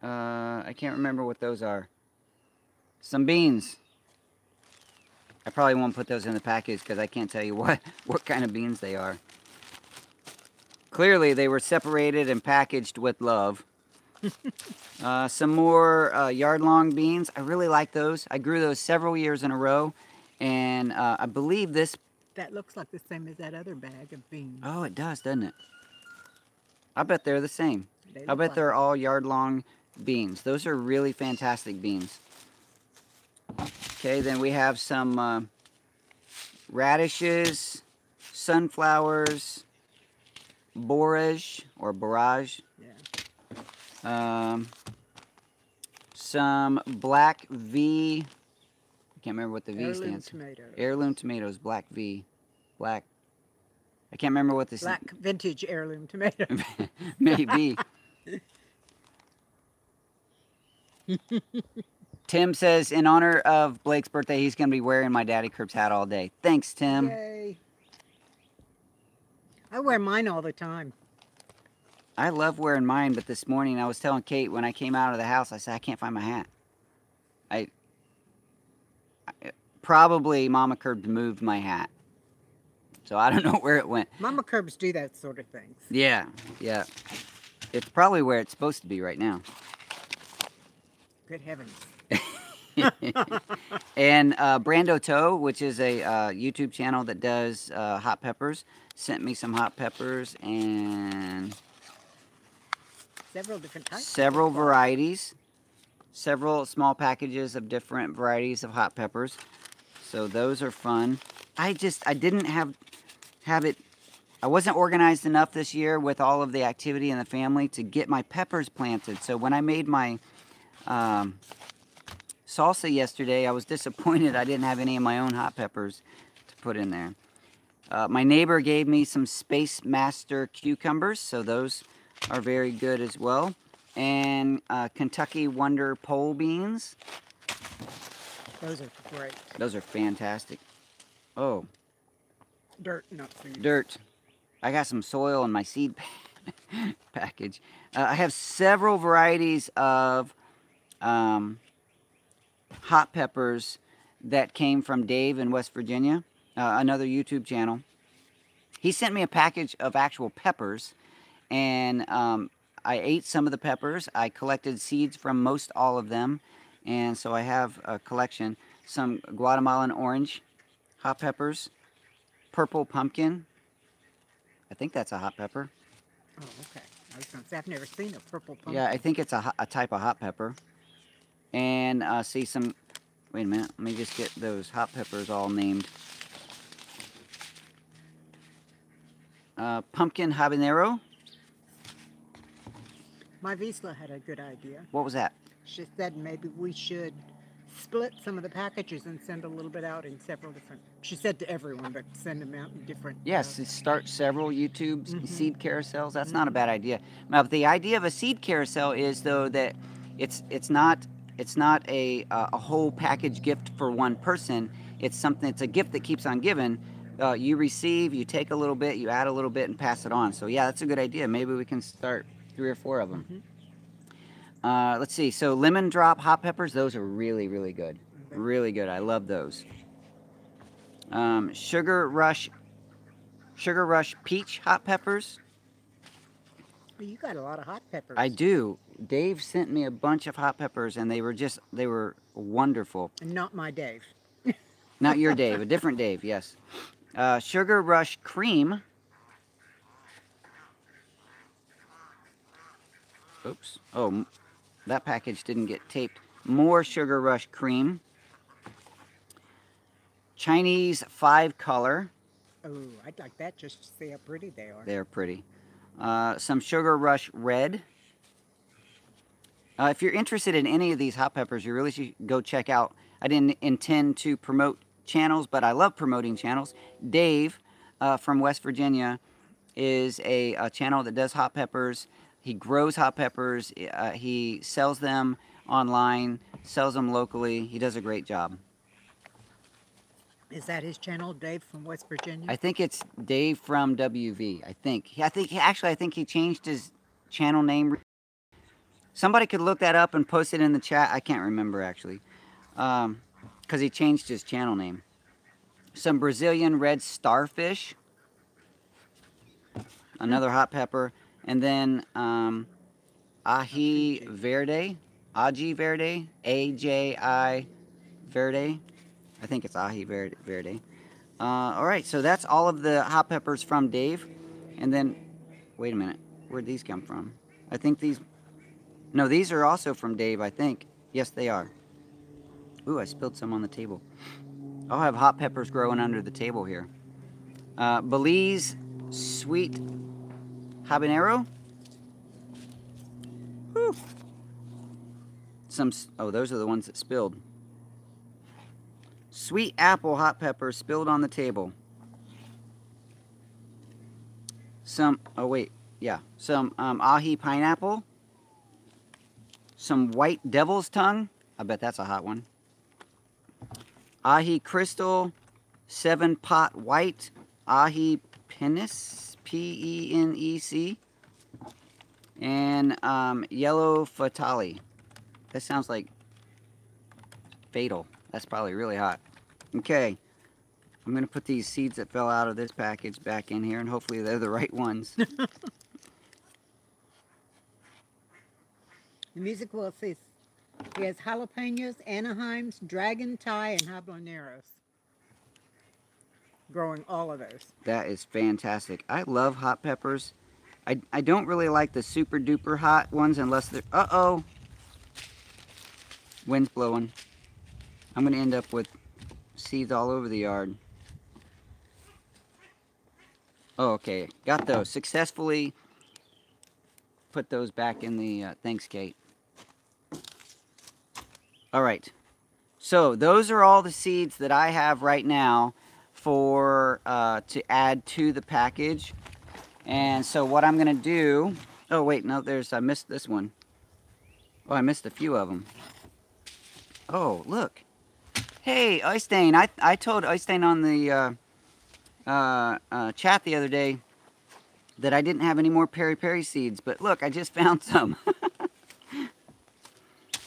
Speaker 1: I can't remember what those are. Some beans. I probably won't put those in the package because I can't tell you what kind of beans they are. Clearly, they were separated and packaged with love. Some more yard-long beans. I really like those. I grew those several years in a row. And I believe this...
Speaker 2: That looks like the same as that other bag of beans.
Speaker 1: Oh, it does, doesn't it? I bet they're the same. I bet
Speaker 2: like
Speaker 1: they're all yard-long beans. Those are really fantastic beans. Okay, then we have some radishes, sunflowers, borage or borage.
Speaker 2: Yeah.
Speaker 1: Some black V. I can't remember what the V stands for.
Speaker 2: Tomatoes.
Speaker 1: Heirloom tomatoes, black V. Black. I can't remember what this
Speaker 2: Black vintage heirloom tomatoes.
Speaker 1: Maybe. Tim says, in honor of Blake's birthday, he's going to be wearing my Daddykirbs hat all day. Thanks, Tim.
Speaker 2: Yay. I wear mine all the time.
Speaker 1: I love wearing mine, but this morning I was telling Kate when I came out of the house, I said, I can't find my hat. Probably Mama Kirbs moved my hat. So I don't know where it went.
Speaker 2: Mama Kirbs do that sort of thing.
Speaker 1: Yeah, yeah. It's probably where it's supposed to be right now.
Speaker 2: Good heavens.
Speaker 1: And Brando Toe, which is a YouTube channel that does hot peppers, sent me some hot peppers and
Speaker 2: several different types.
Speaker 1: Several varieties. Several small packages of different varieties of hot peppers. So those are fun. I didn't have it. I wasn't organized enough this year with all of the activity in the family to get my peppers planted. So when I made my salsa yesterday, I was disappointed I didn't have any of my own hot peppers to put in there. My neighbor gave me some Space Master cucumbers, so those are very good as well. And Kentucky Wonder pole beans.
Speaker 2: Those are great.
Speaker 1: Those are fantastic. Oh.
Speaker 2: Dirt, not food.
Speaker 1: Dirt. I got some soil in my seed package. I have several varieties of hot peppers that came from Dave in West Virginia, another YouTube channel. He sent me a package of actual peppers, and I ate some of the peppers. I collected seeds from most all of them, and so I have a collection. Some Guatemalan orange hot peppers, purple pumpkin. I think that's a hot pepper.
Speaker 2: Oh, okay. I was going to say, I've never seen a purple pumpkin.
Speaker 1: Yeah, I think it's a type of hot pepper. And see some, wait a minute, let me just get those hot peppers all named. Pumpkin habanero.
Speaker 2: My Visla had a good idea.
Speaker 1: What was that?
Speaker 2: She said maybe we should split some of the packages and send a little bit out in several different, she said to everyone, but send them out in different.
Speaker 1: Yes, start several YouTube seed carousels. That's not a bad idea. Now, the idea of a seed carousel is, though, that it's not a whole package gift for one person. It's a gift that keeps on giving. You receive, you take a little bit, you add a little bit, and pass it on. So yeah, that's a good idea. Maybe we can start 3 or 4 of them. Let's see. So lemon drop hot peppers, those are really, really good. Really good. I love those. Sugar Rush peach hot peppers.
Speaker 2: Well, you got a lot of hot peppers.
Speaker 1: I do. Dave sent me a bunch of hot peppers, and they were wonderful.
Speaker 2: And not my Dave.
Speaker 1: Not your Dave, a different Dave, yes. Sugar Rush Cream. Oops. Oh, that package didn't get taped. More Sugar Rush Cream. Chinese 5-color.
Speaker 2: Oh, I'd like that just to see how pretty they are.
Speaker 1: They're pretty. Some Sugar Rush Red. If you're interested in any of these hot peppers, you really should go check out. I didn't intend to promote channels, but I love promoting channels. Dave from West Virginia is a channel that does hot peppers. He grows hot peppers. He sells them online, sells them locally. He does a great job.
Speaker 2: Is that his channel, Dave from West Virginia?
Speaker 1: I think it's Dave from WV. I think he changed his channel name. Somebody could look that up and post it in the chat. I can't remember actually, because he changed his channel name. Some Brazilian red starfish, another hot pepper, and then ají verde, A-J-I verde. I think it's ají verde. All right, so that's all of the hot peppers from Dave. And then, wait a minute, where'd these come from? I think these, no, these are also from Dave, I think. Yes, they are. Ooh, I spilled some on the table. I'll have hot peppers growing under the table here. Belize sweet habanero. Whew. Oh, those are the ones that spilled. Sweet apple hot pepper spilled on the table. Some, oh wait, yeah. Some ají pineapple. Some white devil's tongue. I bet that's a hot one. Ají crystal, 7-pot white. Ají penis, P-E-N-E-C. And yellow fatale. That sounds like fatal. That's probably really hot. Okay, I'm going to put these seeds that fell out of this package back in here, and hopefully they're the right ones.
Speaker 2: The music will say he has jalapenos, Anaheims, dragon Thai, and habaneros. Growing all of those.
Speaker 1: That is fantastic. I love hot peppers. I don't really like the super duper hot ones unless they're... Uh-oh! Wind's blowing. I'm going to end up with seeds all over the yard. Oh, okay. Got those. Successfully put those back in the... thanks, Kate. All right. So those are all the seeds that I have right now for to add to the package. And so what I'm going to do... Oh, wait. No, I missed this one. Oh, I missed a few of them. Oh, look. Hey, Oystein, I told Oystein on the chat the other day that I didn't have any more peri-peri seeds, but look, I just found some.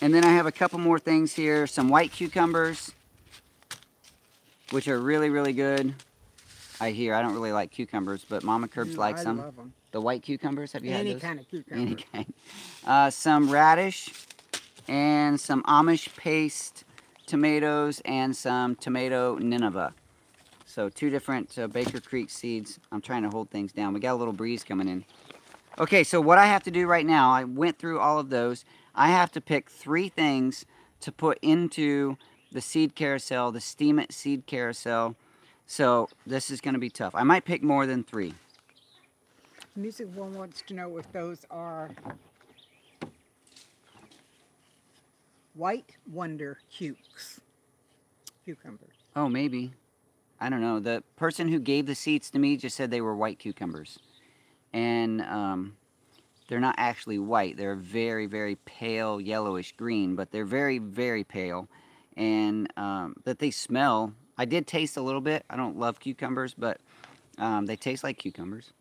Speaker 1: And then I have a couple more things here, some white cucumbers, which are really, really good. I don't really like cucumbers, but Mama Kirbs likes them. I love them. The white cucumbers, have you had those?
Speaker 2: Any kind of cucumber.
Speaker 1: Any kind. Some radish and some Amish paste tomatoes and some tomato Nineveh. So 2 different Baker Creek seeds. I'm trying to hold things down. We got a little breeze coming in. Okay, so what I have to do right now, I went through all of those. I have to pick 3 things to put into the seed carousel, the Steam It seed carousel. So this is going to be tough. I might pick more than 3.
Speaker 2: Music One wants to know if those are White Wonder cucumbers.
Speaker 1: Oh, maybe. I don't know. The person who gave the seeds to me just said they were white cucumbers. And they're not actually white. They're very, very pale yellowish green, but they're very, very pale. And that they smell. I did taste a little bit. I don't love cucumbers, but they taste like cucumbers.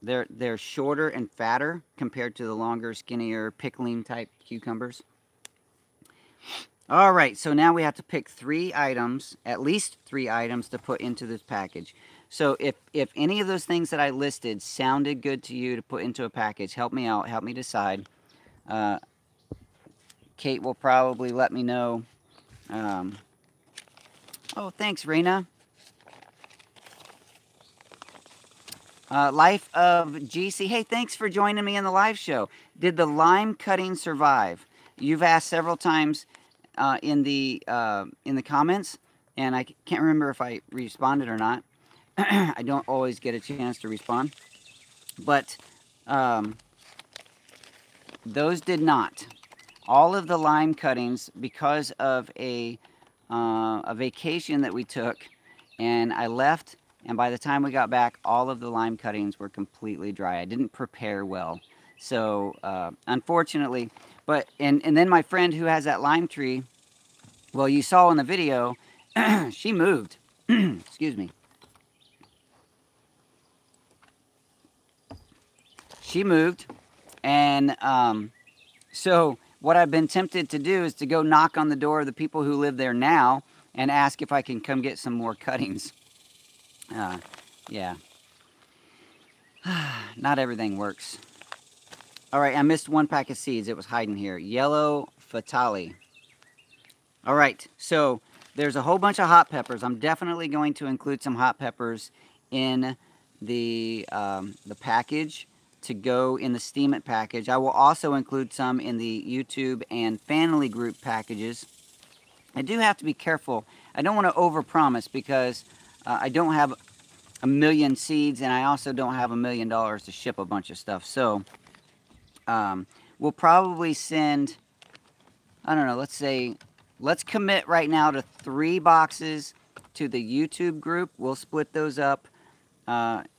Speaker 1: They're shorter and fatter compared to the longer, skinnier, pickling type cucumbers. All right, so now we have to pick 3 items, at least 3 items to put into this package. So if any of those things that I listed sounded good to you to put into a package, help me out, help me decide. Kate will probably let me know. Oh, thanks, Rena. Life of GC. Hey, thanks for joining me in the live show. Did the lime cutting survive? You've asked several times in the comments, and I can't remember if I responded or not. I don't always get a chance to respond, but those did not. All of the lime cuttings, because of a vacation that we took, and I left, and by the time we got back, all of the lime cuttings were completely dry. I didn't prepare well, so unfortunately. But and then my friend who has that lime tree, well, you saw in the video, she moved. Excuse me. She moved, and so what I've been tempted to do is to go knock on the door of the people who live there now and ask if I can come get some more cuttings. Yeah. Not everything works. All right, I missed one pack of seeds. It was hiding here. Yellow Fatale. All right, so there's a whole bunch of hot peppers. I'm definitely going to include some hot peppers in the package to go in the Steam It package. I will also include some in the YouTube and family group packages. I do have to be careful. I don't want to overpromise because I don't have a million seeds, and I also don't have $1 million to ship a bunch of stuff. So we'll probably send, I don't know, let's commit right now to 3 boxes to the YouTube group. We'll split those up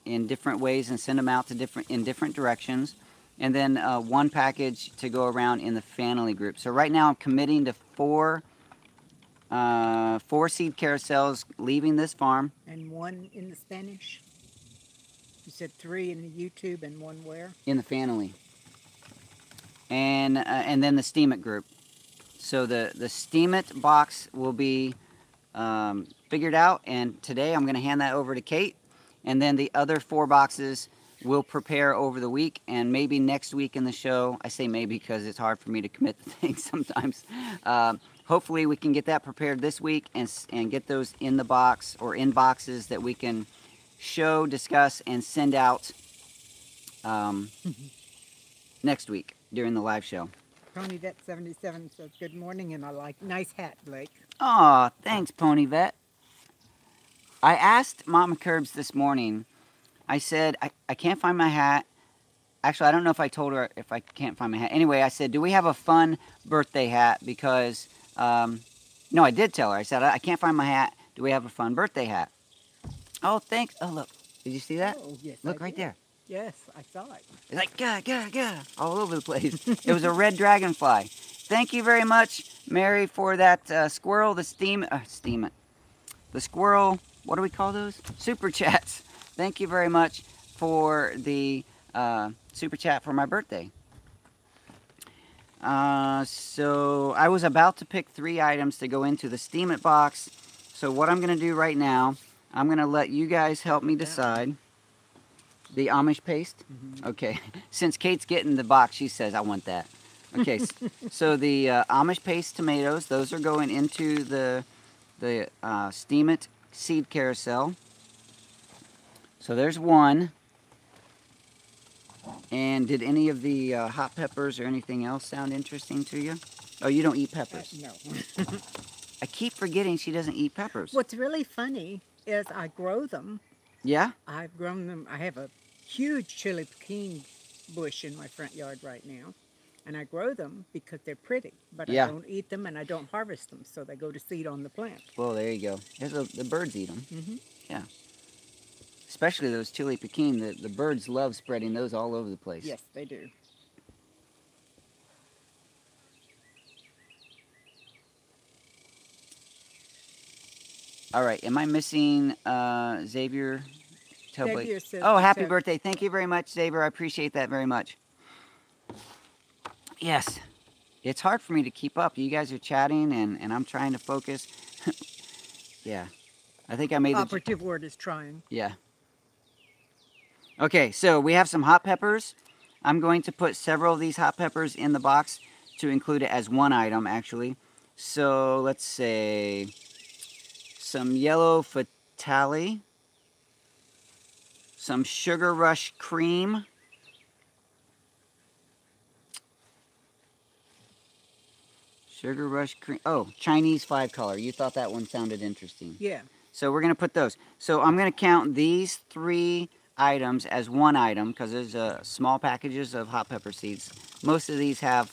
Speaker 1: in different ways and send them out to in different directions, and then 1 package to go around in the family group. So right now I'm committing to 4 seed carousels leaving this farm.
Speaker 2: And 1 in the Spanish. You said 3 in the YouTube and 1 where?
Speaker 1: In the family. And then the Steam It group. So the Steam It box will be figured out, and today I'm going to hand that over to Kate. And then the other 4 boxes we'll prepare over the week, and maybe next week in the show. I say maybe because it's hard for me to commit to things sometimes. Hopefully we can get that prepared this week and get those in the box or in boxes that we can show, discuss, and send out next week during the live show.
Speaker 2: Pony Vet 77 says good morning, and I like nice hat, Blake.
Speaker 1: Aw, thanks, Pony Vet. I asked Mama Curbs this morning. I said, I can't find my hat. Actually, I don't know if I told her if I can't find my hat. Anyway, I said, do we have a fun birthday hat? Because, no, I did tell her. I said, I can't find my hat. Do we have a fun birthday hat? Oh, thanks. Oh, look. Did you see that?
Speaker 2: Oh, yes,
Speaker 1: look right there.
Speaker 2: Yes, I saw it.
Speaker 1: It's like, gah, all over the place. It was a red dragonfly. Thank you very much, Mary, for that squirrel, the Steam It. The squirrel, what do we call those? Super chats. Thank you very much for the super chat for my birthday. So I was about to pick 3 items to go into the Steam It box. So what I'm going to do right now, I'm going to let you guys help me decide. The Amish paste? Mm-hmm. Okay. Since Kate's getting the box, she says, I want that. Okay. So the Amish paste tomatoes, those are going into the Steam It seed carousel. So there's 1. And did any of the hot peppers or anything else sound interesting to you? Oh, you don't eat peppers?
Speaker 2: No.
Speaker 1: I keep forgetting she doesn't eat peppers.
Speaker 2: What's really funny is I grow them.
Speaker 1: Yeah?
Speaker 2: I've grown them. I have a huge chili pekin bush in my front yard right now. And I grow them because they're pretty. But yeah. I don't eat them and I don't harvest them. So they go to seed on the plant.
Speaker 1: Well, there you go. The birds eat them.
Speaker 2: Mm-hmm.
Speaker 1: Yeah. Especially those chili pekin. The birds love spreading those all over the place.
Speaker 2: Yes, they do.
Speaker 1: All right. Am I missing Xavier?
Speaker 2: Xavier says,
Speaker 1: oh, happy birthday. Thank you very much, Xavier. I appreciate that very much. Yes. It's hard for me to keep up. You guys are chatting, and I'm trying to focus. Yeah. I think I made the
Speaker 2: operative word is trying.
Speaker 1: Yeah. Okay, so we have some hot peppers. I'm going to put several of these hot peppers in the box to include it as one item, actually. So let's say some yellow fatale, some Sugar Rush cream, Sugar Rush cream. Oh, Chinese 5-color. You thought that one sounded interesting.
Speaker 2: Yeah.
Speaker 1: So we're going to put those. So I'm going to count these 3 items as one item because there's small packages of hot pepper seeds. Most of these have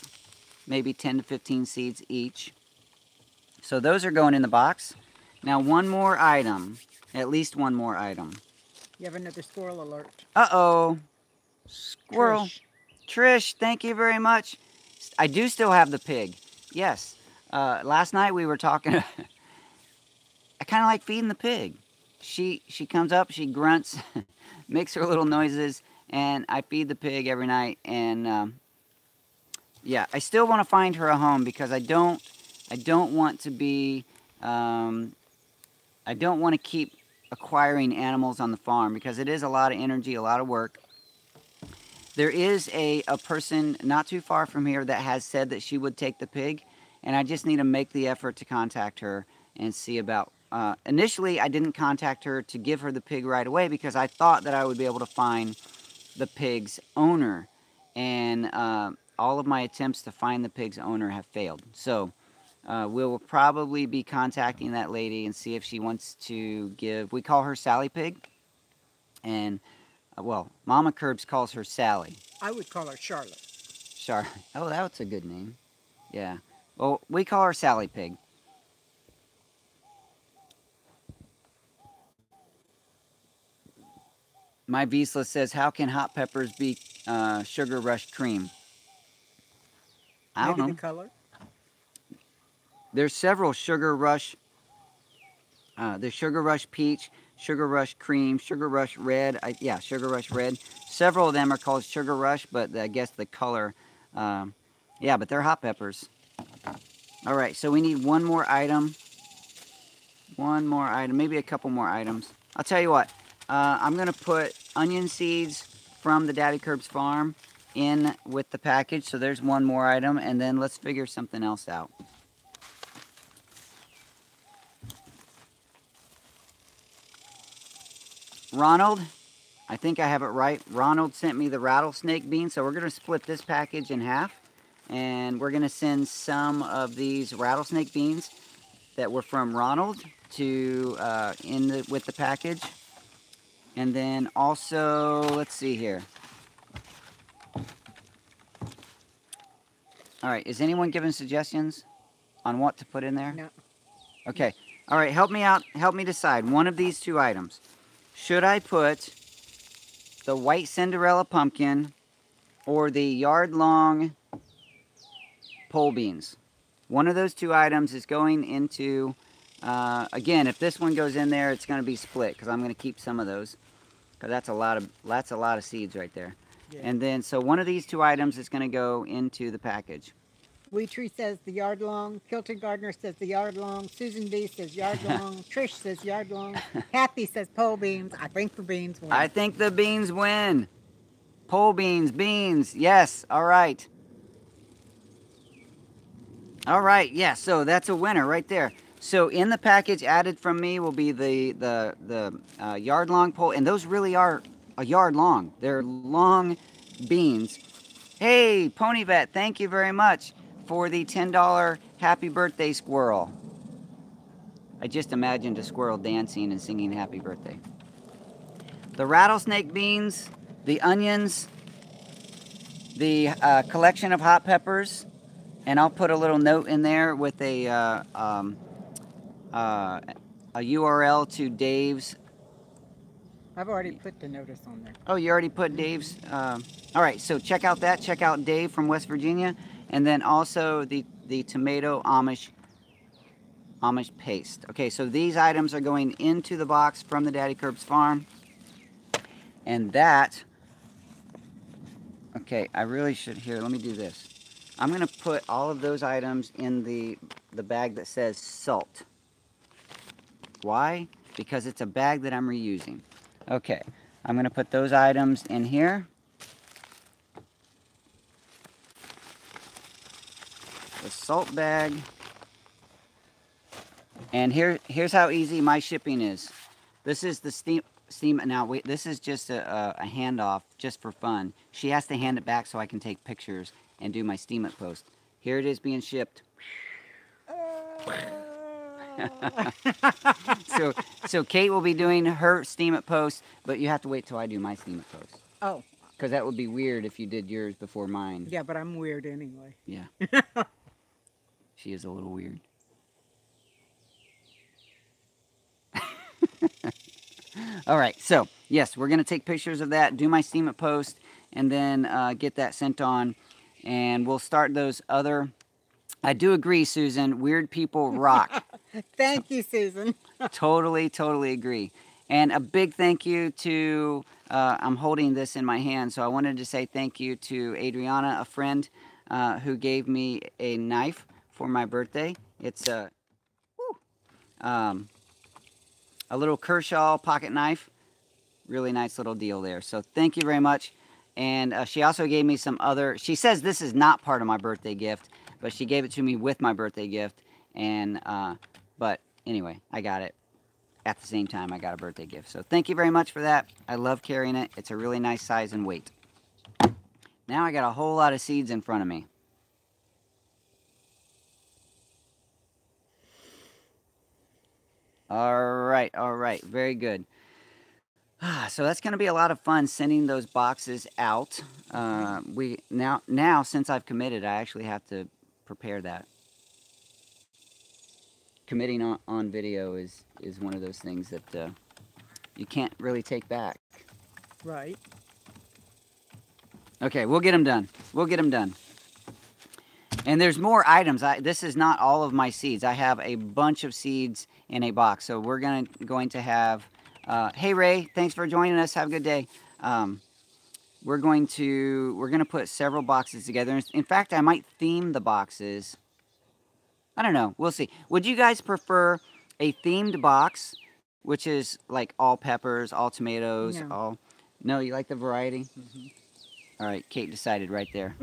Speaker 1: maybe 10 to 15 seeds each. So those are going in the box. Now one more item. At least one more item.
Speaker 2: You have another squirrel alert.
Speaker 1: Uh-oh. Squirrel. Trish, thank you very much. I do still have the pig. Yes. Last night we were talking. I kind of like feeding the pig. She comes up, she grunts, makes her little noises, and I feed the pig every night. And yeah, I still want to find her a home because I don't want to be. I don't want to keep acquiring animals on the farm because it is a lot of energy, a lot of work. There is a person not too far from here that has said that she would take the pig, and I just need to make the effort to contact her and see about. Initially, I didn't contact her to give her the pig right away because I thought that I would be able to find the pig's owner, and all of my attempts to find the pig's owner have failed. So we'll probably be contacting that lady and see if she wants to give. We call her Sally Pig, and well, Mama Curbs calls her Sally.
Speaker 2: I would call her Charlotte.
Speaker 1: Charlotte. Oh, that's a good name. Yeah. Well, we call her Sally Pig. My Visla says, how can hot peppers be Sugar Rush cream? I don't know.
Speaker 2: Maybe the color?
Speaker 1: There's several Sugar Rush. There's Sugar Rush Peach, Sugar Rush Cream, Sugar Rush Red. Yeah, Sugar Rush Red. Several of them are called Sugar Rush, but I guess the color. Yeah, but they're hot peppers. All right, so we need one more item. One more item, maybe a couple more items. I'll tell you what. I'm going to put onion seeds from the Daddykirbs farm in with the package. So there's one more item, and then let's figure something else out. Ronald, I think I have it right. Ronald sent me the rattlesnake beans, so we're going to split this package in half, and we're going to send some of these rattlesnake beans that were from Ronald to with the package. And then also, let's see here. All right, is anyone giving suggestions on what to put in there?
Speaker 2: No.
Speaker 1: Okay. All right, help me out. Help me decide one of these 2 items. Should I put the white Cinderella pumpkin or the yard-long pole beans? One of those 2 items is going into, again, if this one goes in there, it's going to be split because I'm going to keep some of those. Because that's a lot of seeds right there. Yeah. And then, so one of these 2 items is going to go into the package.
Speaker 2: Wee Tree says the yard long. Kilton Gardner says the yard long. Susan B says yard long. Trish says yard long. Kathy says pole beans. I think the beans win.
Speaker 1: I think the beans win. Pole beans, beans. Yes. All right. All right. Yeah. So that's a winner right there. So in the package added from me will be the yard long pole, and those really are a yard long. They're long beans. Hey, Pony Vet, thank you very much for the $10 happy birthday squirrel. I just imagined a squirrel dancing and singing happy birthday. The rattlesnake beans, the onions, the collection of hot peppers, and I'll put a little note in there with a URL to Dave's.
Speaker 2: I've already put the notice on there.
Speaker 1: Oh, you already put Dave's? All right, so check out that. Check out Dave from West Virginia. And then also the tomato Amish paste. Okay, so these items are going into the box from the Daddykirbs farm. And that, okay, I really should, here, let me do this. I'm going to put all of those items in the bag that says salt. Why? because it's a bag that I'm reusing. Okay, I'm going to put those items in here. The salt bag. And here's how easy my shipping is. This is the steam. Now, wait, this is just a handoff, just for fun. She has to hand it back so I can take pictures and do my steam it post. Here it is being shipped. So Kate will be doing her steam it post, but you have to wait till I do my steam it post.
Speaker 2: Oh.
Speaker 1: Because that would be weird if you did yours before mine.
Speaker 2: Yeah, but I'm weird anyway.
Speaker 1: Yeah. She is a little weird. All right, so yes, we're going to take pictures of that, do my steam it post, and then get that sent on. And we'll start those other... I do agree, Susan. Weird people rock.
Speaker 2: Thank you, Susan.
Speaker 1: Totally agree. And a big thank you to... I'm holding this in my hand, so I wanted to say thank you to Adriana, a friend who gave me a knife for my birthday. It's a little Kershaw pocket knife. Really nice little deal there. So thank you very much. And she also gave me some other... She says this is not part of my birthday gift, but she gave it to me with my birthday gift. And but anyway, I got it at the same time I got a birthday gift. So thank you very much for that. I love carrying it. It's a really nice size and weight. Now I got a whole lot of seeds in front of me. All right, very good. So that's going to be a lot of fun sending those boxes out. Now since I've committed, I actually have to prepare that. Committing on video is one of those things that you can't really take back.
Speaker 2: Right.
Speaker 1: Okay, we'll get them done. We'll get them done. And there's more items. This is not all of my seeds. I have a bunch of seeds in a box. So we're going to have... hey, Ray, thanks for joining us. Have a good day. We're going to put several boxes together. In fact, I might theme the boxes. I don't know. We'll see. Would you guys prefer a themed box, which is like all peppers, all tomatoes,
Speaker 2: No.
Speaker 1: all... No, you like the variety?
Speaker 2: Mm-hmm.
Speaker 1: All right, Kate decided right there.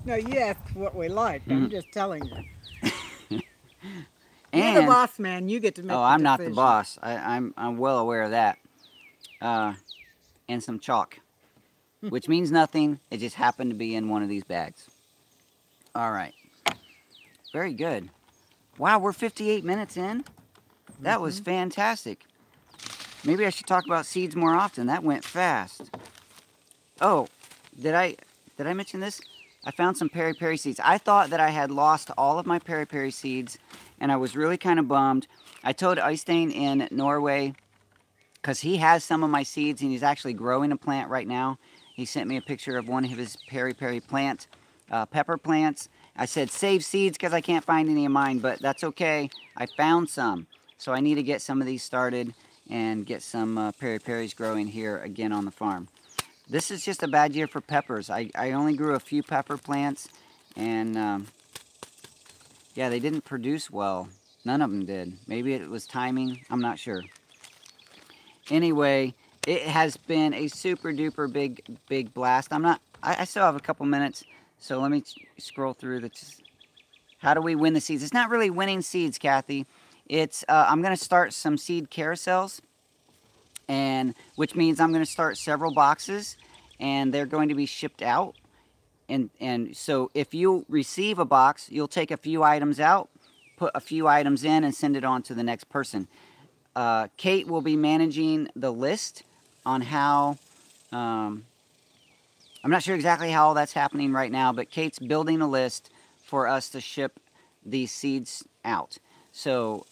Speaker 2: No, you asked what we liked. I'm just telling you.
Speaker 1: And,
Speaker 2: you're the boss, man. You get to make the decision.
Speaker 1: I'm not the boss. I'm well aware of that. And some chalk, which means nothing. It just happened to be in one of these bags. All right. Very good. Wow, we're 58 minutes in. That was fantastic. Maybe I should talk about seeds more often. That went fast. Oh, did I mention this? I found some peri-peri seeds. I thought that I had lost all of my peri-peri seeds, and I was really kind of bummed. I told Øystein in Norway, because he has some of my seeds, and he's actually growing a plant right now. He sent me a picture of one of his peri-peri plant, pepper plants. I said, save seeds because I can't find any of mine, but that's okay. I found some. So I need to get some of these started and get some peri-peris growing here again on the farm. This is just a bad year for peppers. I only grew a few pepper plants, and yeah, they didn't produce well. None of them did. Maybe it was timing. I'm not sure. Anyway, it has been a super duper big blast. I still have a couple minutes, so let me scroll through the... How do we win the seeds? It's not really winning seeds, Kathy. It's I'm going to start some seed carousels, and which means I'm going to start several boxes, and they're going to be shipped out. And so if you receive a box, you'll take a few items out, put a few items in, and send it on to the next person. Kate will be managing the list on how... I'm not sure exactly how all that's happening right now, but Kate's building a list for us to ship these seeds out. So,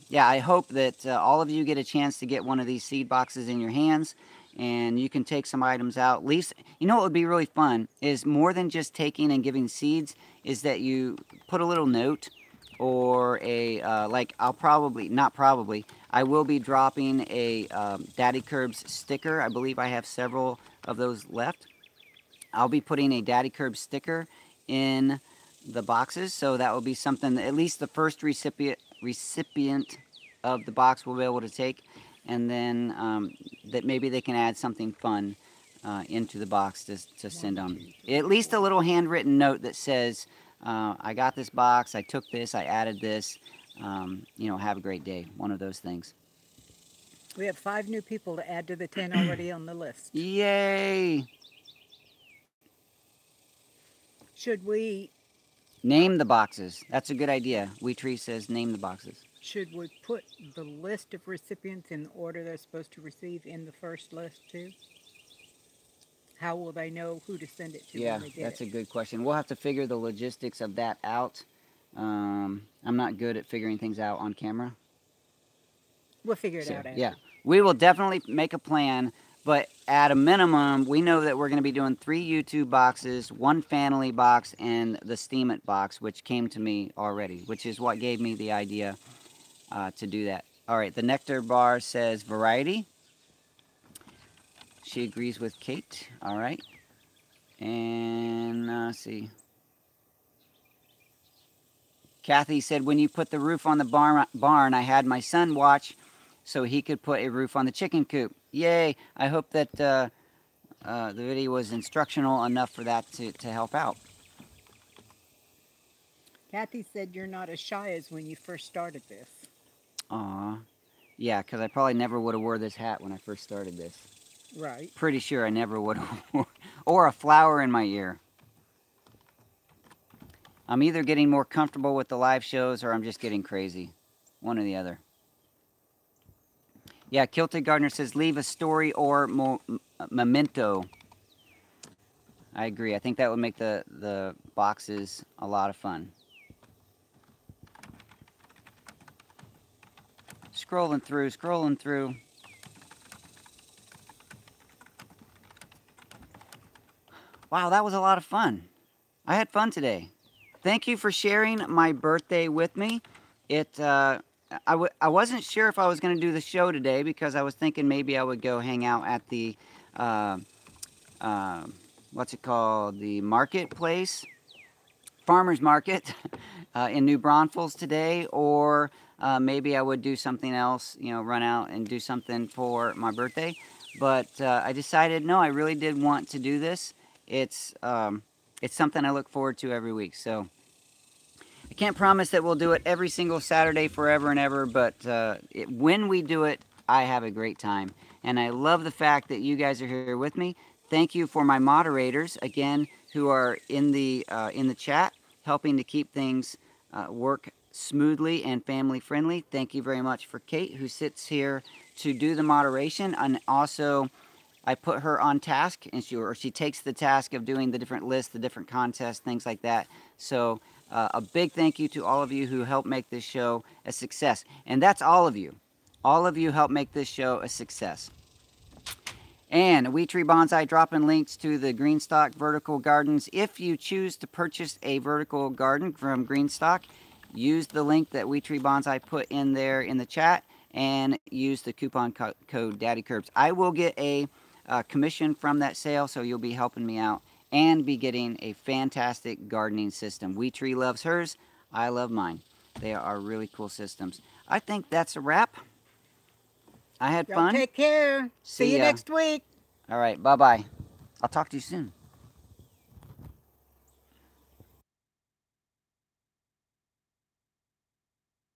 Speaker 1: yeah, I hope that all of you get a chance to get one of these seed boxes in your hands, and you can take some items out. At least, you know what would be really fun is more than just taking and giving seeds, is that you put a little note or a, like, I will be dropping a Daddykirbs sticker. I believe I have several of those left. I'll be putting a Daddykirbs sticker in the boxes, so that will be something that at least the first recipient of the box we'll be able to take, and then that maybe they can add something fun into the box to send on. At least a little handwritten note that says, I got this box, I took this, I added this, you know, have a great day. One of those things.
Speaker 2: We have 5 new people to add to the 10 already on the list.
Speaker 1: Yay!
Speaker 2: Should we...
Speaker 1: Name the boxes. That's a good idea. WeTree says name the boxes.
Speaker 2: Should we put the list of recipients in the order they're supposed to receive in the first list too? How will they know who to send it to when they get
Speaker 1: that's
Speaker 2: it?
Speaker 1: a good question. We'll have to figure the logistics of that out. I'm not good at figuring things out on camera.
Speaker 2: We'll figure it out after.
Speaker 1: Yeah, we will definitely make a plan, but at a minimum, we know that we're going to be doing 3 YouTube boxes, 1 family box, and the Steam It box, which came to me already, which is what gave me the idea to do that. All right, the Nectar Bar says variety. She agrees with Kate. All right. And let's see. Kathy said, when you put the roof on the barn, I had my son watch so he could put a roof on the chicken coop. Yay. I hope that the video was instructional enough for that to help out.
Speaker 2: Kathy said you're not as shy as when you first started this.
Speaker 1: Aw. Yeah, because I probably never would have wore this hat when I first started this.
Speaker 2: Right.
Speaker 1: Pretty sure I never would have. Or a flower in my ear. I'm either getting more comfortable with the live shows or I'm just getting crazy. One or the other. Yeah, Kilted Gardner says leave a story or memento. I agree. I think that would make the boxes a lot of fun. Scrolling through. Wow, that was a lot of fun. I had fun today. Thank you for sharing my birthday with me. I wasn't sure if I was going to do the show today because I was thinking maybe I would go hang out at the, what's it called? The marketplace, farmer's market in New Braunfels today, or maybe I would do something else, you know, run out and do something for my birthday. But I decided, no, I really did want to do this. It's something I look forward to every week. So I can't promise that we'll do it every single Saturday forever and ever, but when we do it, I have a great time. And I love the fact that you guys are here with me. Thank you for my moderators, again, who are in the chat, helping to keep things work smoothly and family friendly. Thank you very much for Kate, who sits here to do the moderation, and also I put her on task, and she takes the task of doing the different lists, the different contests, things like that. So a big thank you to all of you who helped make this show a success. And that's all of you. All of you helped make this show a success. And WeTree Bonsai dropping links to the Greenstock Vertical Gardens. If you choose to purchase a vertical garden from Greenstock, use the link that WeTree Bonsai put in there in the chat and use the coupon code Daddykirbs. I will get a commission from that sale, so you'll be helping me out and be getting a fantastic gardening system. WeTree loves hers. I love mine. They are really cool systems. I think that's a wrap. I had fun.
Speaker 2: Take care. See you next week.
Speaker 1: All right. Bye-bye. I'll talk to you soon.